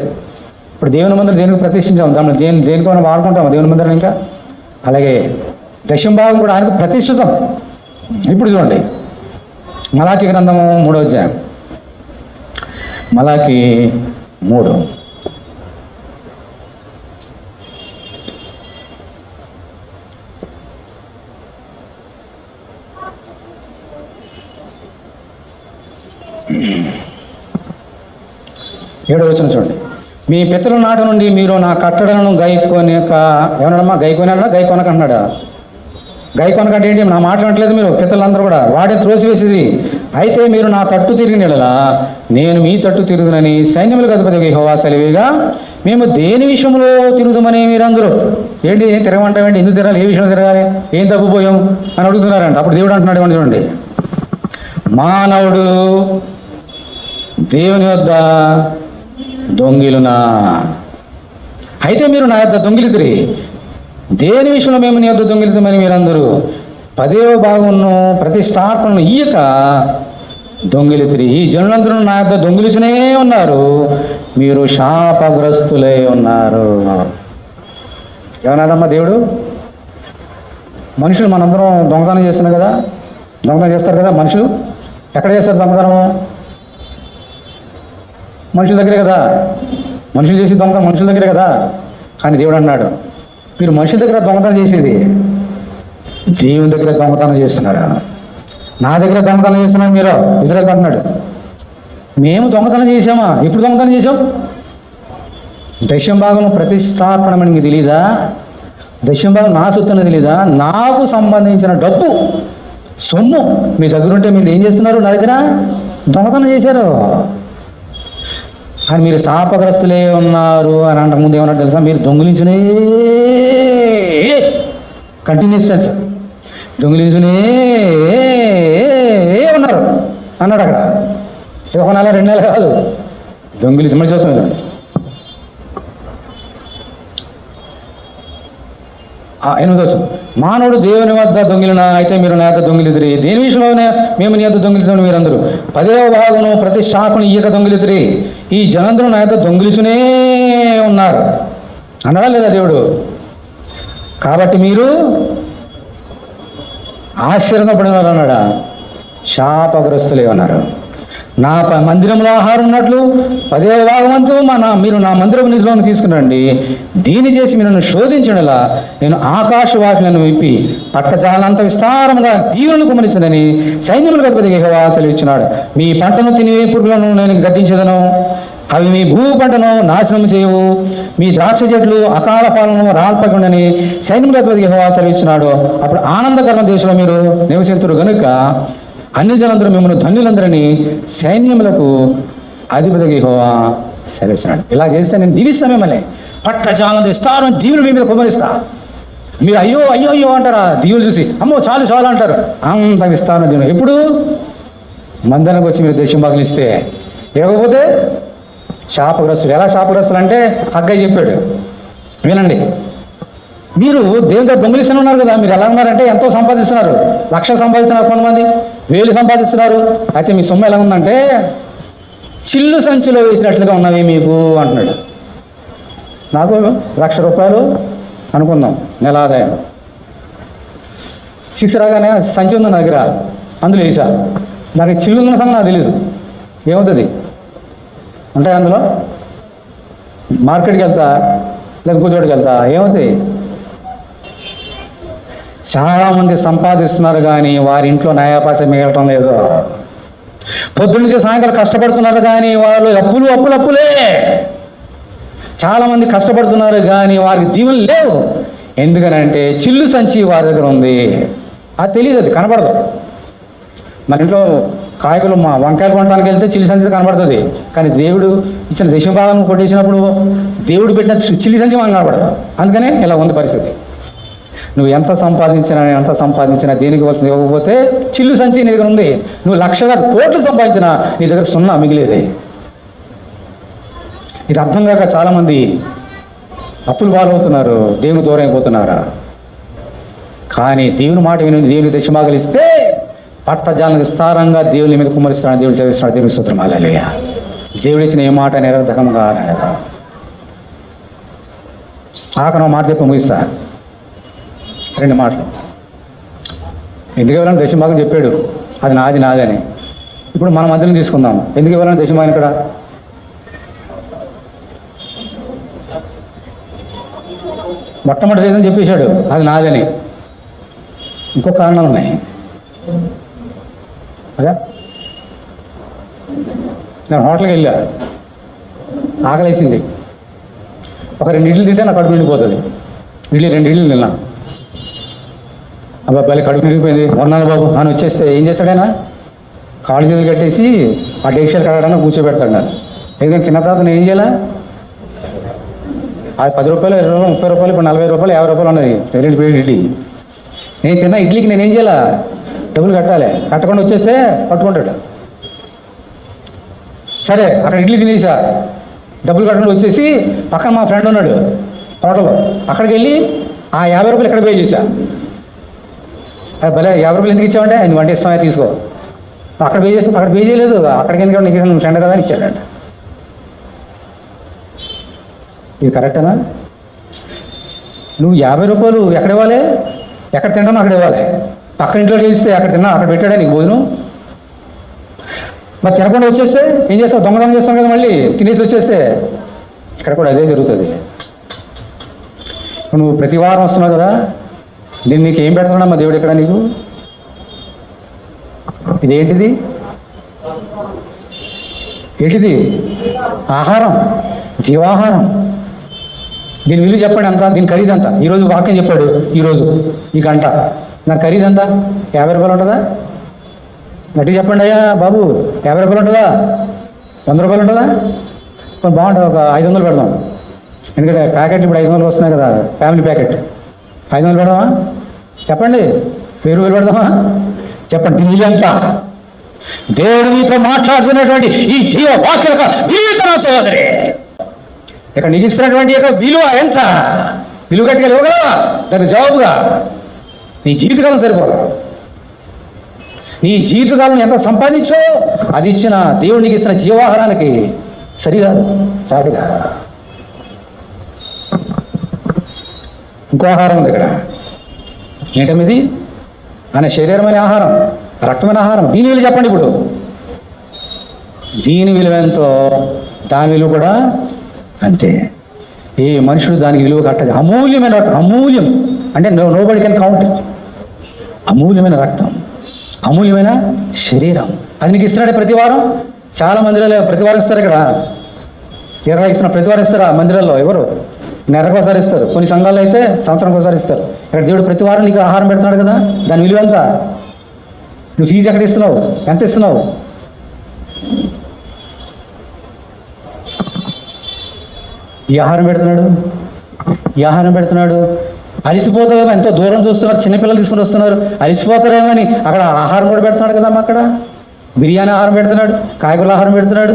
ఇప్పుడు దేవుని మందిరం దేనికి ప్రతిష్ఠించాము? దాన్ని దేనికి మనం వాడుకుంటాము దేవుని మందిరం. ఇంకా అలాగే దశంభాగం కూడా ఆయనకు ప్రతిష్ఠితం. ఇప్పుడు చూడండి, మలాకి గ్రంథము 3వ అధ్యాయం. మలాకి 3. ఏడవ వచనం చూడండి. మీ పితరుల నాటి నుండి మీరు నా కట్టడలను గైకొనక ఏమన్నాడమ్మా? గైకొనక అంటున్నాడా? గైకొనకంటే ఏంటి? నా మాట్లాడట్లేదు మీరు పితరులందరూ కూడా వాడే త్రోసివేసేది. అయితే మీరు నా తట్టు తిరిగిన ఎడల నేను మీ తట్టు తిరుగునని సైన్యములకు అధిపతి యెహోవా సెలవిగా, మేము దేని విషయంలో తిరుగుదామని మీరందరూ ఏంటి తిరగమంటామేంటి? ఎందుకు తిరగాలి? ఏ విషయంలో తిరగాలి? ఏం తప్పిపోయాం అని అడుగుతున్నారంట. అప్పుడు దేవుడు అంటున్నాడు ఏమని చూడండి. మానవుడు దేవుని వద్ద దొంగిలునా? అయితే మీరు నా యొద్ద దొంగిలితిరి. దేని విషయంలో మేము నీ యొద్ద దొంగిలితామని మీరందరూ 10వ భాగమును ప్రతిష్టాపనను ఇయ్యక దొంగిలితిరి. ఈ జనులందరూ నా యొద్ద దొంగిలిచునే ఉన్నారు, మీరు శాపగ్రస్తులై ఉన్నారు. ఏమన్నాడమ్మా దేవుడు? మనుషులు మనందరం దొంగతనం చేస్తున్నాం కదా, దొంగతనం చేస్తారు కదా మనుషులు. ఎక్కడ చేస్తారు దొంగతనము? మనుషుల దగ్గరే కదా. మనుషులు చేసి దొంగతనం మనుషుల దగ్గరే కదా. కానీ దేవుడు అన్నాడు, మీరు మనుషుల దగ్గర దొంగతనం చేసేది, దేవుని దగ్గర దొంగతనం చేస్తున్నారా? నా దగ్గర దొంగతనం చేస్తున్నారు మీరు. ఇజ్రాయెల్ అంటున్నాడు, మేము దొంగతనం చేసామా? ఎప్పుడు దొంగతనం చేసాం? దశమ భాగం ప్రతిష్టాపన అని మీకు తెలీదా? దశమ భాగం నా సొత్తున తెలీదా? నాకు సంబంధించిన డబ్బు సొమ్ము మీ దగ్గర ఉంటే మీరు ఏం చేస్తున్నారు? నా దగ్గర దొంగతనం చేశారు. కానీ మీరు శాపగ్రస్తులే ఉన్నారు అని అంతకుముందు ఏమన్నా తెలుసా? మీరు దొంగిలించునే, కంటిన్యూస్ టెన్స్, దొంగిలించునే ఉన్నారు అన్నాడు అక్కడ. ఇది 1 నెల 2 నెలలు కాదు, దొంగిలించి మళ్ళీ చూస్తున్నాడు. ఎనిమిదో మానవుడు దేవుని వద్ద దొంగిలిన అయితే మీరు నా యొద్ద దొంగిలిదిరి. దేని విషయంలోనే మేము నీ యొద్ద దొంగిలితాం మీరందరూ 10వ భాగమును ప్రతి శాఖను ఇయ్యక దొంగిలిదిరి. ఈ జనందరూ నా యొద్ద దొంగిలిచునే ఉన్నారు అన్నాడా లేదా దేవుడు? కాబట్టి మీరు ఆశ్చర్యపడినారు అన్నాడా? శాపగ్రస్తులే ఉన్నారు. నా మందిరంలో ఆహారం ఉన్నట్లు 10వ భాగమంతు మీరు నా మందిరం నిధిలోకి తీసుకురండి. దీన్ని చేసి మీరు నన్ను శోధించడలా నేను ఆకాశవాకులను విప్పి పట్టజాలంత విస్తారంగా దీవులను కుమరిస్తానని సైన్యములకు అధిపతి యెహోవా సెలవిచ్చినాడు. మీ పంటను తినివే పురుగులను నేను గద్దించదను, అవి మీ భూ పంటను నాశనం చేయవు. మీ ద్రాక్ష చెట్లు అకాల ఫలము రాల్పకుండాని సైన్యములకు అధిపతి యెహోవా సెలవిచ్చినాడు. అప్పుడు ఆనందకరణ దేశంలో మీరు నివసింతురు గనుక అన్ని జనులందరూ మిమ్మల్ని ధన్యులందరినీ సైన్యములకు అధిపతి యెహోవా సెలవిచ్చినాడు. ఇలా చేస్తే నేను దీవిస్తా, మిమ్మల్ని పట్టజాలంత విస్తారం దీవులు మీ మీద కుమరిస్తా. మీరు అయ్యో అయ్యో అయ్యో అంటారా? దీవులు చూసి అమ్మో చాలు చాలు అంటారు. అంత విస్తారం దీవులు. ఎప్పుడు మందనకు వచ్చి మీరు దేశం భాగం ఇస్తే, ఇవ్వకపోతే శాపగ్రస్తులు. ఎలా శాపగ్రస్తులు అంటే హగ్గయ్య చెప్పాడు, వినండి. మీరు దేవుని దగ్గర దొంగిలిస్తూనే ఉన్నారు కదా. మీరు ఎలా ఉన్నారంటే ఎంతో సంపాదిస్తున్నారు, 1,00,000 సంపాదిస్తున్నారు, కొంతమంది 1,000 సంపాదిస్తున్నారు. అయితే మీ సొమ్ము ఎలా ఉందంటే చిల్లు సంచిలో వేసినట్లుగా ఉన్నవి మీకు అంటున్నాడు. నాకు 1,00,000 రూపాయలు అనుకుందాం నెల ఆదాయం. 6 రాగానే సంచి ఉంది నా దగ్గర, అందులో వేసా. దానికి చిల్లు ఉన్న సంగతి నాకు తెలియదు. ఏమవుతుంది అంటే అందులో మార్కెట్కి వెళ్తా లేదా కూర్చోడికి వెళ్తా, ఏమవుతాయి? చాలామంది సంపాదిస్తున్నారు కానీ వారి ఇంట్లో న్యాయపాస మిగలటం లేదు. పొద్దున్నుంచి సాయంకాలం కష్టపడుతున్నారు కానీ వాళ్ళు అప్పులే. చాలామంది కష్టపడుతున్నారు కానీ వారికి దీవెనలు లేవు. ఎందుకనంటే చిల్లు సంచి వారి దగ్గర ఉంది. అది తెలియదు, అది కనపడదు. మన ఇంట్లో కాయకులు వంకాయలు కొనడానికి వెళ్తే చిల్లి సంచి కనబడుతుంది, కానీ దేవుడు ఇచ్చిన దశభాగం కొట్టేసినప్పుడు దేవుడు పెట్టిన చిల్లి సంచి మనం కనబడదు. అందుకనే ఇలా ఉంది పరిస్థితి. నువ్వు ఎంత సంపాదించినా దేనికి వలసి ఇవ్వకపోతే చిల్లు సంచి నీ దగ్గర ఉంది. నువ్వు 1,00,000 కోట్లు సంపాదించినా నీ దగ్గర 0 మిగిలేదే. ఇది అర్థం కాక చాలామంది అప్పులు పాలవుతున్నారు, దేవుని దూరం అయిపోతున్నారు. కానీ దేవుని మాట విని దేవుని దశభాగాలు ఇస్తే పట్టజాలను విస్తారంగా దేవుని మీద కుమ్మరిస్తున్నాడు, దేవుడు సేవిస్తున్నాడు. దేవుని స్తోత్రం హల్లెలూయా. దేవుడు ఇచ్చిన ఏ మాట నిరర్ధకంగా ఆఖరి మాట చెప్పి ముగిస్తా. 2 మాటలు. ఎందుకు ఇవ్వాలని దశభాగం చెప్పాడు, అది నాదని. ఇప్పుడు మన మధ్యలో తీసుకుందాం. ఎందుకు ఇవ్వాలని దశభాగం ఇక్కడ? మొట్టమొదటి రీజన్ చెప్పేశాడు, అది నాదని. ఇంకో కారణాలు ఉన్నాయి. అదే నేను హోటల్కి వెళ్ళా, ఆకలేసింది. ఒక 2 ఇడ్లీలు తింటే నాకు కడుపు నిండిపోతుంది. 2 ఇడ్లీలు తిన్నా. అబ్బాయి కడుపు నిండిపోయింది, ఉన్నాను బాబు అని వచ్చేస్తే ఏం చేస్తాడైనా? కాళ్ళు చేతులు కట్టేసి ఆ డేక్షలు కడగడానికి కూర్చోబెడతాడు నన్ను. ఎందుకంటే తిన్న తర్వాత నేను ఏం చేయాలా? అది 10 రూపాయలు, 20 రూపాయలు, 30 రూపాయలు, ఇప్పుడు 40 రూపాయలు, 50 రూపాయలు ఉన్నది 2 ప్లేట్ ఇడ్లీ. నేను తిన్న ఇడ్లీకి నేనేం చేయాలా? డబ్బులు కట్టాలి. కట్టకుండా వచ్చేస్తే పట్టుకుంటాడు. సరే అక్కడ ఇడ్లీ తినేసా, డబ్బులు కట్టకుండా వచ్చేసి పక్కన మా ఫ్రెండ్ ఉన్నాడు హోటల్లో, అక్కడికి వెళ్ళి ఆ 50 రూపాయలు ఎక్కడ పే చేశా. భలే 50 రూపాయలు ఎందుకు ఇచ్చావంటే ఆయన వంట ఇష్టమే తీసుకో. అక్కడ పే చేస్తే అక్కడ పే చేయలేదు, అక్కడికి ఎందుకంటే నీకు నువ్వు ఫ్రెండ్ కదా అని ఇచ్చాడంట. ఇది కరెక్టేనా? నువ్వు 50 రూపాయలు ఎక్కడ ఇవ్వాలి? ఎక్కడ తింటానో అక్కడ ఇవ్వాలి. పక్కన ఇంట్లో చేస్తే అక్కడ తిన్నా, అక్కడ పెట్టాడా నీకు భోజనం? మరి తినకుండా వచ్చేస్తే ఏం చేస్తావు? దొంగతనం చేస్తాం కదా. మళ్ళీ తినేసి వచ్చేస్తే ఇక్కడ కూడా అదే జరుగుతుంది. నువ్వు ప్రతి వారం వస్తున్నావు కదా, దీన్ని నీకు ఏం పెడుతున్నాడమ్మా దేవుడు ఇక్కడ నీకు? ఇదేంటిది? ఏంటిది? ఆహారం, జీవాహారం. దీని విలువ చెప్పండి ఎంత, దీని ఖరీదు ఎంత? ఈరోజు వాక్యం చెప్పాడు, ఈరోజు ఈ గంట నాకు ఖరీదు ఎంత? 50 రూపాయలు ఉంటుందా? గట్టిగా చెప్పండి అయ్యా బాబు, 50 రూపాయలు ఉంటుందా? 100 రూపాయలు ఉంటుందా? కొంచెం బాగుంటుంది, ఒక 500 పెడదాం. ఎందుకంటే ప్యాకెట్ ఇప్పుడు 500 వస్తున్నాయి కదా, ఫ్యామిలీ ప్యాకెట్. 500 పెడదామా? చెప్పండి. 1000 రూపాయలు పెడదామా? చెప్పండి. దీని విలువ ఎంత? దేవుడు నీతో మాట్లాడుతున్నటువంటి ఈ జీవ వాక్య విలువ సోదరి, ఇక్కడ నీకు ఇస్తున్నటువంటి యొక్క విలువ ఎంత? విలువ గట్టిగా ఇవ్వగలవా? దానికి జవాబుగా నీ జీవితకాలం సరిపోదా? నీ జీవితకాలం ఎంత సంపాదించావో అది ఇచ్చిన దేవుడు నీకు ఇస్తున్న జీవాహారానికి సరికాదు, సాటిగా. ఇంకో ఆహారం ఉంది ఇక్కడ. ఏంటమిది? ఆయన శరీరమైన ఆహారం, రక్తమైన ఆహారం. దీని విలువ చెప్పండి. ఇప్పుడు దీని విలువ ఎంతో దాని విలువ కూడా అంతే. ఏ మనుషుడు దానికి విలువ కట్టదు. అమూల్యమైన రక్తం, అమూల్యం అంటే నోబడి కెన్ కౌంట్. అమూల్యమైన రక్తం, అమూల్యమైన శరీరం, అది నీకు ఇస్తున్నాడే ప్రతి వారం. చాలా మందిరాలు ప్రతి వారం ఇస్తారు. ఇక్కడ 20 ఇస్తున్న ప్రతి వారం ఇస్తారా? మందిరాల్లో ఎవరు? నెలకు ఒకసారి ఇస్తారు. కొన్ని సంఘాల్లో అయితే సంవత్సరానికి ఒకసారి ఇస్తారు. ఇక్కడ దేవుడు ప్రతి వారం నీకు ఆహారం పెడుతున్నాడు కదా, దాని విలువ ఎంత? నువ్వు ఫీజు ఎక్కడ ఇస్తున్నావు? ఎంత ఇస్తున్నావు? ఈ ఆహారం పెడుతున్నాడు, ఈ ఆహారం పెడుతున్నాడు. అలిసిపోతావేమో, ఎంతో దూరం చూస్తున్నారు, చిన్నపిల్లలు తీసుకుని వస్తున్నారు, అలిసిపోతారేమో అని అక్కడ ఆహారం కూడా పెడుతున్నాడు కదమ్మా. అక్కడ బిర్యానీ ఆహారం పెడుతున్నాడు, కాయగూరల ఆహారం పెడుతున్నాడు.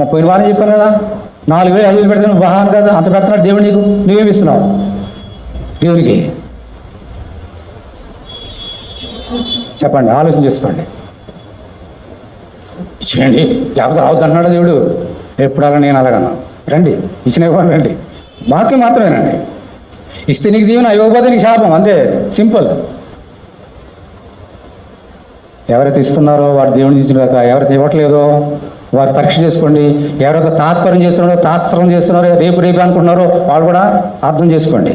మా పోయిన వారం చెప్పాను కదా, 4000 5,000 పెడుతున్నాడు, వాహనం కదా, అంత పెడుతున్నాడు దేవుడు నీకు. నువ్వేమి ఇస్తున్నావు దేవునికి? చెప్పండి, ఆలోచన చేసుకోండి. ఇచ్చేయండి, లేకపోతే రావద్దు అంటున్నాడు దేవుడు. ఎప్పుడలా నేను అలాగన్నా, రండి ఇచ్చిన ఇవ్వండి, రండి. వాక్యం మాత్రమేనండి. ఇస్తే నీకు దీవెన, ఇవ్వకపోతే నీకు శాపం, అంతే, సింపుల్. ఎవరైతే ఇస్తున్నారో వాడు దేవుని ఇచ్చినాక, ఎవరైతే ఇవ్వట్లేదో వారు పరీక్ష చేసుకోండి. ఎవరైతే తాత్పర్యం చేస్తున్నారో, తాత్సరం చేస్తున్నారో, రేపు అనుకుంటున్నారో వాళ్ళు కూడా అర్థం చేసుకోండి.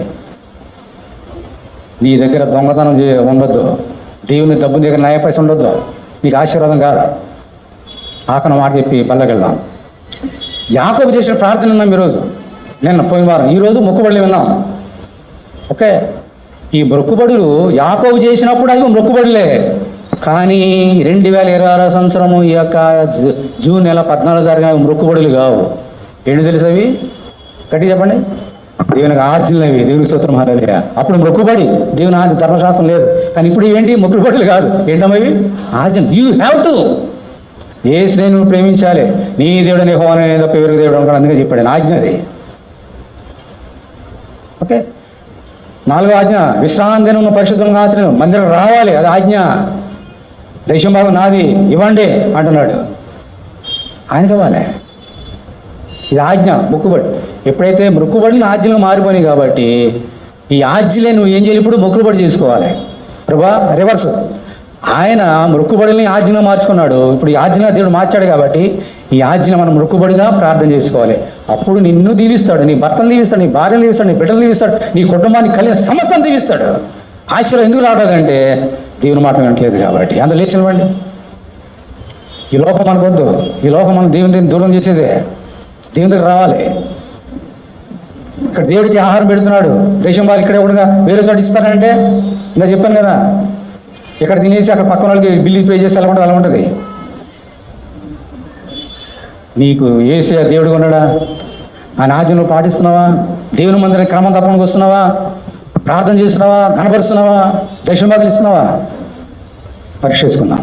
నీ దగ్గర దొంగతనం ఉండొద్దు, దేవుని డబ్బు దగ్గర న్యాయ పైస ఉండొద్దు, నీకు ఆశీర్వాదం కాదు. ఆఖన మాట చెప్పి పల్లకెళ్దాం. యాకోబు చేసిన ప్రార్థన విన్నాం ఈరోజు, నిన్న పోయిన వారం. ఈరోజు మొక్కుబడులు విన్నాం. ఓకే, ఈ మొక్కుబడులు యాకోబు చేసినప్పుడు అవి మొక్కుబడులే. కానీ 2026 సంవత్సరము ఈ యొక్క జూన్ నెల 14 జరిగిన మొక్కుబడులు కావు. ఏంటి తెలుసు అవి? గట్టిగా చెప్పండి. దేవునికి ఆజ్ఞలు అవి, దేవునికి స్తోత్రం హల్లెలూయా. అప్పుడు మొక్కుబడి, దేవుని ఆజ్ఞ, ధర్మశాస్త్రం లేదు. కానీ ఇప్పుడు ఏంటి? మొక్కుబడులు కాదు. ఏంటమ్మవి? ఆజ్ఞ. You have to. ఏ శ్రేణి నువ్వు ప్రేమించాలి, నీ దేవుడు నీ హోవానే తప్ప ఎవరికి దేవుడు అనుకోండి, అందుకే చెప్పాడు ఆజ్ఞ అది. ఓకే, 4వ ఆజ్ఞ, విశ్రాంతి దినం పరిశుద్ధంగా ఆచరణ, మందిరం రావాలి, అది ఆజ్ఞ. దేశం భాగం నాది, ఇవ్వండి అంటున్నాడు. ఆయనకి ఇవ్వాలి, ఇది ఆజ్ఞ. మొక్కుబడి. ఎప్పుడైతే మొక్కుబడిని ఆజ్ఞలు మారిపోయినాయి కాబట్టి ఈ ఆజ్ఞలే నువ్వు ఏం చేయాలి? ఇప్పుడు మొక్కుబడి చేసుకోవాలి. ప్రభా రివర్స్, ఆయన మొక్కుబడిని ఆజ్ఞగా మార్చుకున్నాడు. ఇప్పుడు ఈ ఆజ్ఞ దేవుడు మార్చాడు కాబట్టి ఈ ఆజ్ఞ మనం మొక్కుబడిగా ప్రార్థన చేసుకోవాలి. అప్పుడు నిన్ను దీవిస్తాడు, నీ భర్తను దీవిస్తాడు, నీ భార్యను దీవిస్తాడు, నీ బిడ్డలు దీవిస్తాడు, నీ కుటుంబాన్ని కలిగిన సమస్తం దీవిస్తాడు. ఆశీర్వాదం ఎందుకు రావట్లేదంటే దేవుని మాట వినట్లేదు కాబట్టి. అందులో లేచినవ్వండి. ఈ లోకం మనకొద్దు, ఈ లోకం మనం దేవుని దూరం చేసేదే. దేవుని దగ్గర రావాలి. ఇక్కడ దేవుడికి ఆహారం పెడుతున్నాడు. దేశం వాళ్ళు ఇక్కడే కూడా వేరే చోట ఇస్తారంటే ఇలా చెప్పాను కదా, ఇక్కడ తినేసి అక్కడ పక్కన వాళ్ళకి బిల్లు పే చేసి అలా ఉంటుంది, అలా ఉంటుంది. నీకు ఏసే దేవుడిగా ఉన్నాడా? ఆయన ఆజ్ఞలు పాటిస్తున్నావా? దేవుని మందిరం క్రమం తప్పడానికి వస్తున్నావా? ప్రార్థన చేస్తున్నావా? కనపరుస్తున్నావా? దక్షిణ భాగాలు ఇస్తున్నావా? పరీక్ష చేసుకున్నాం.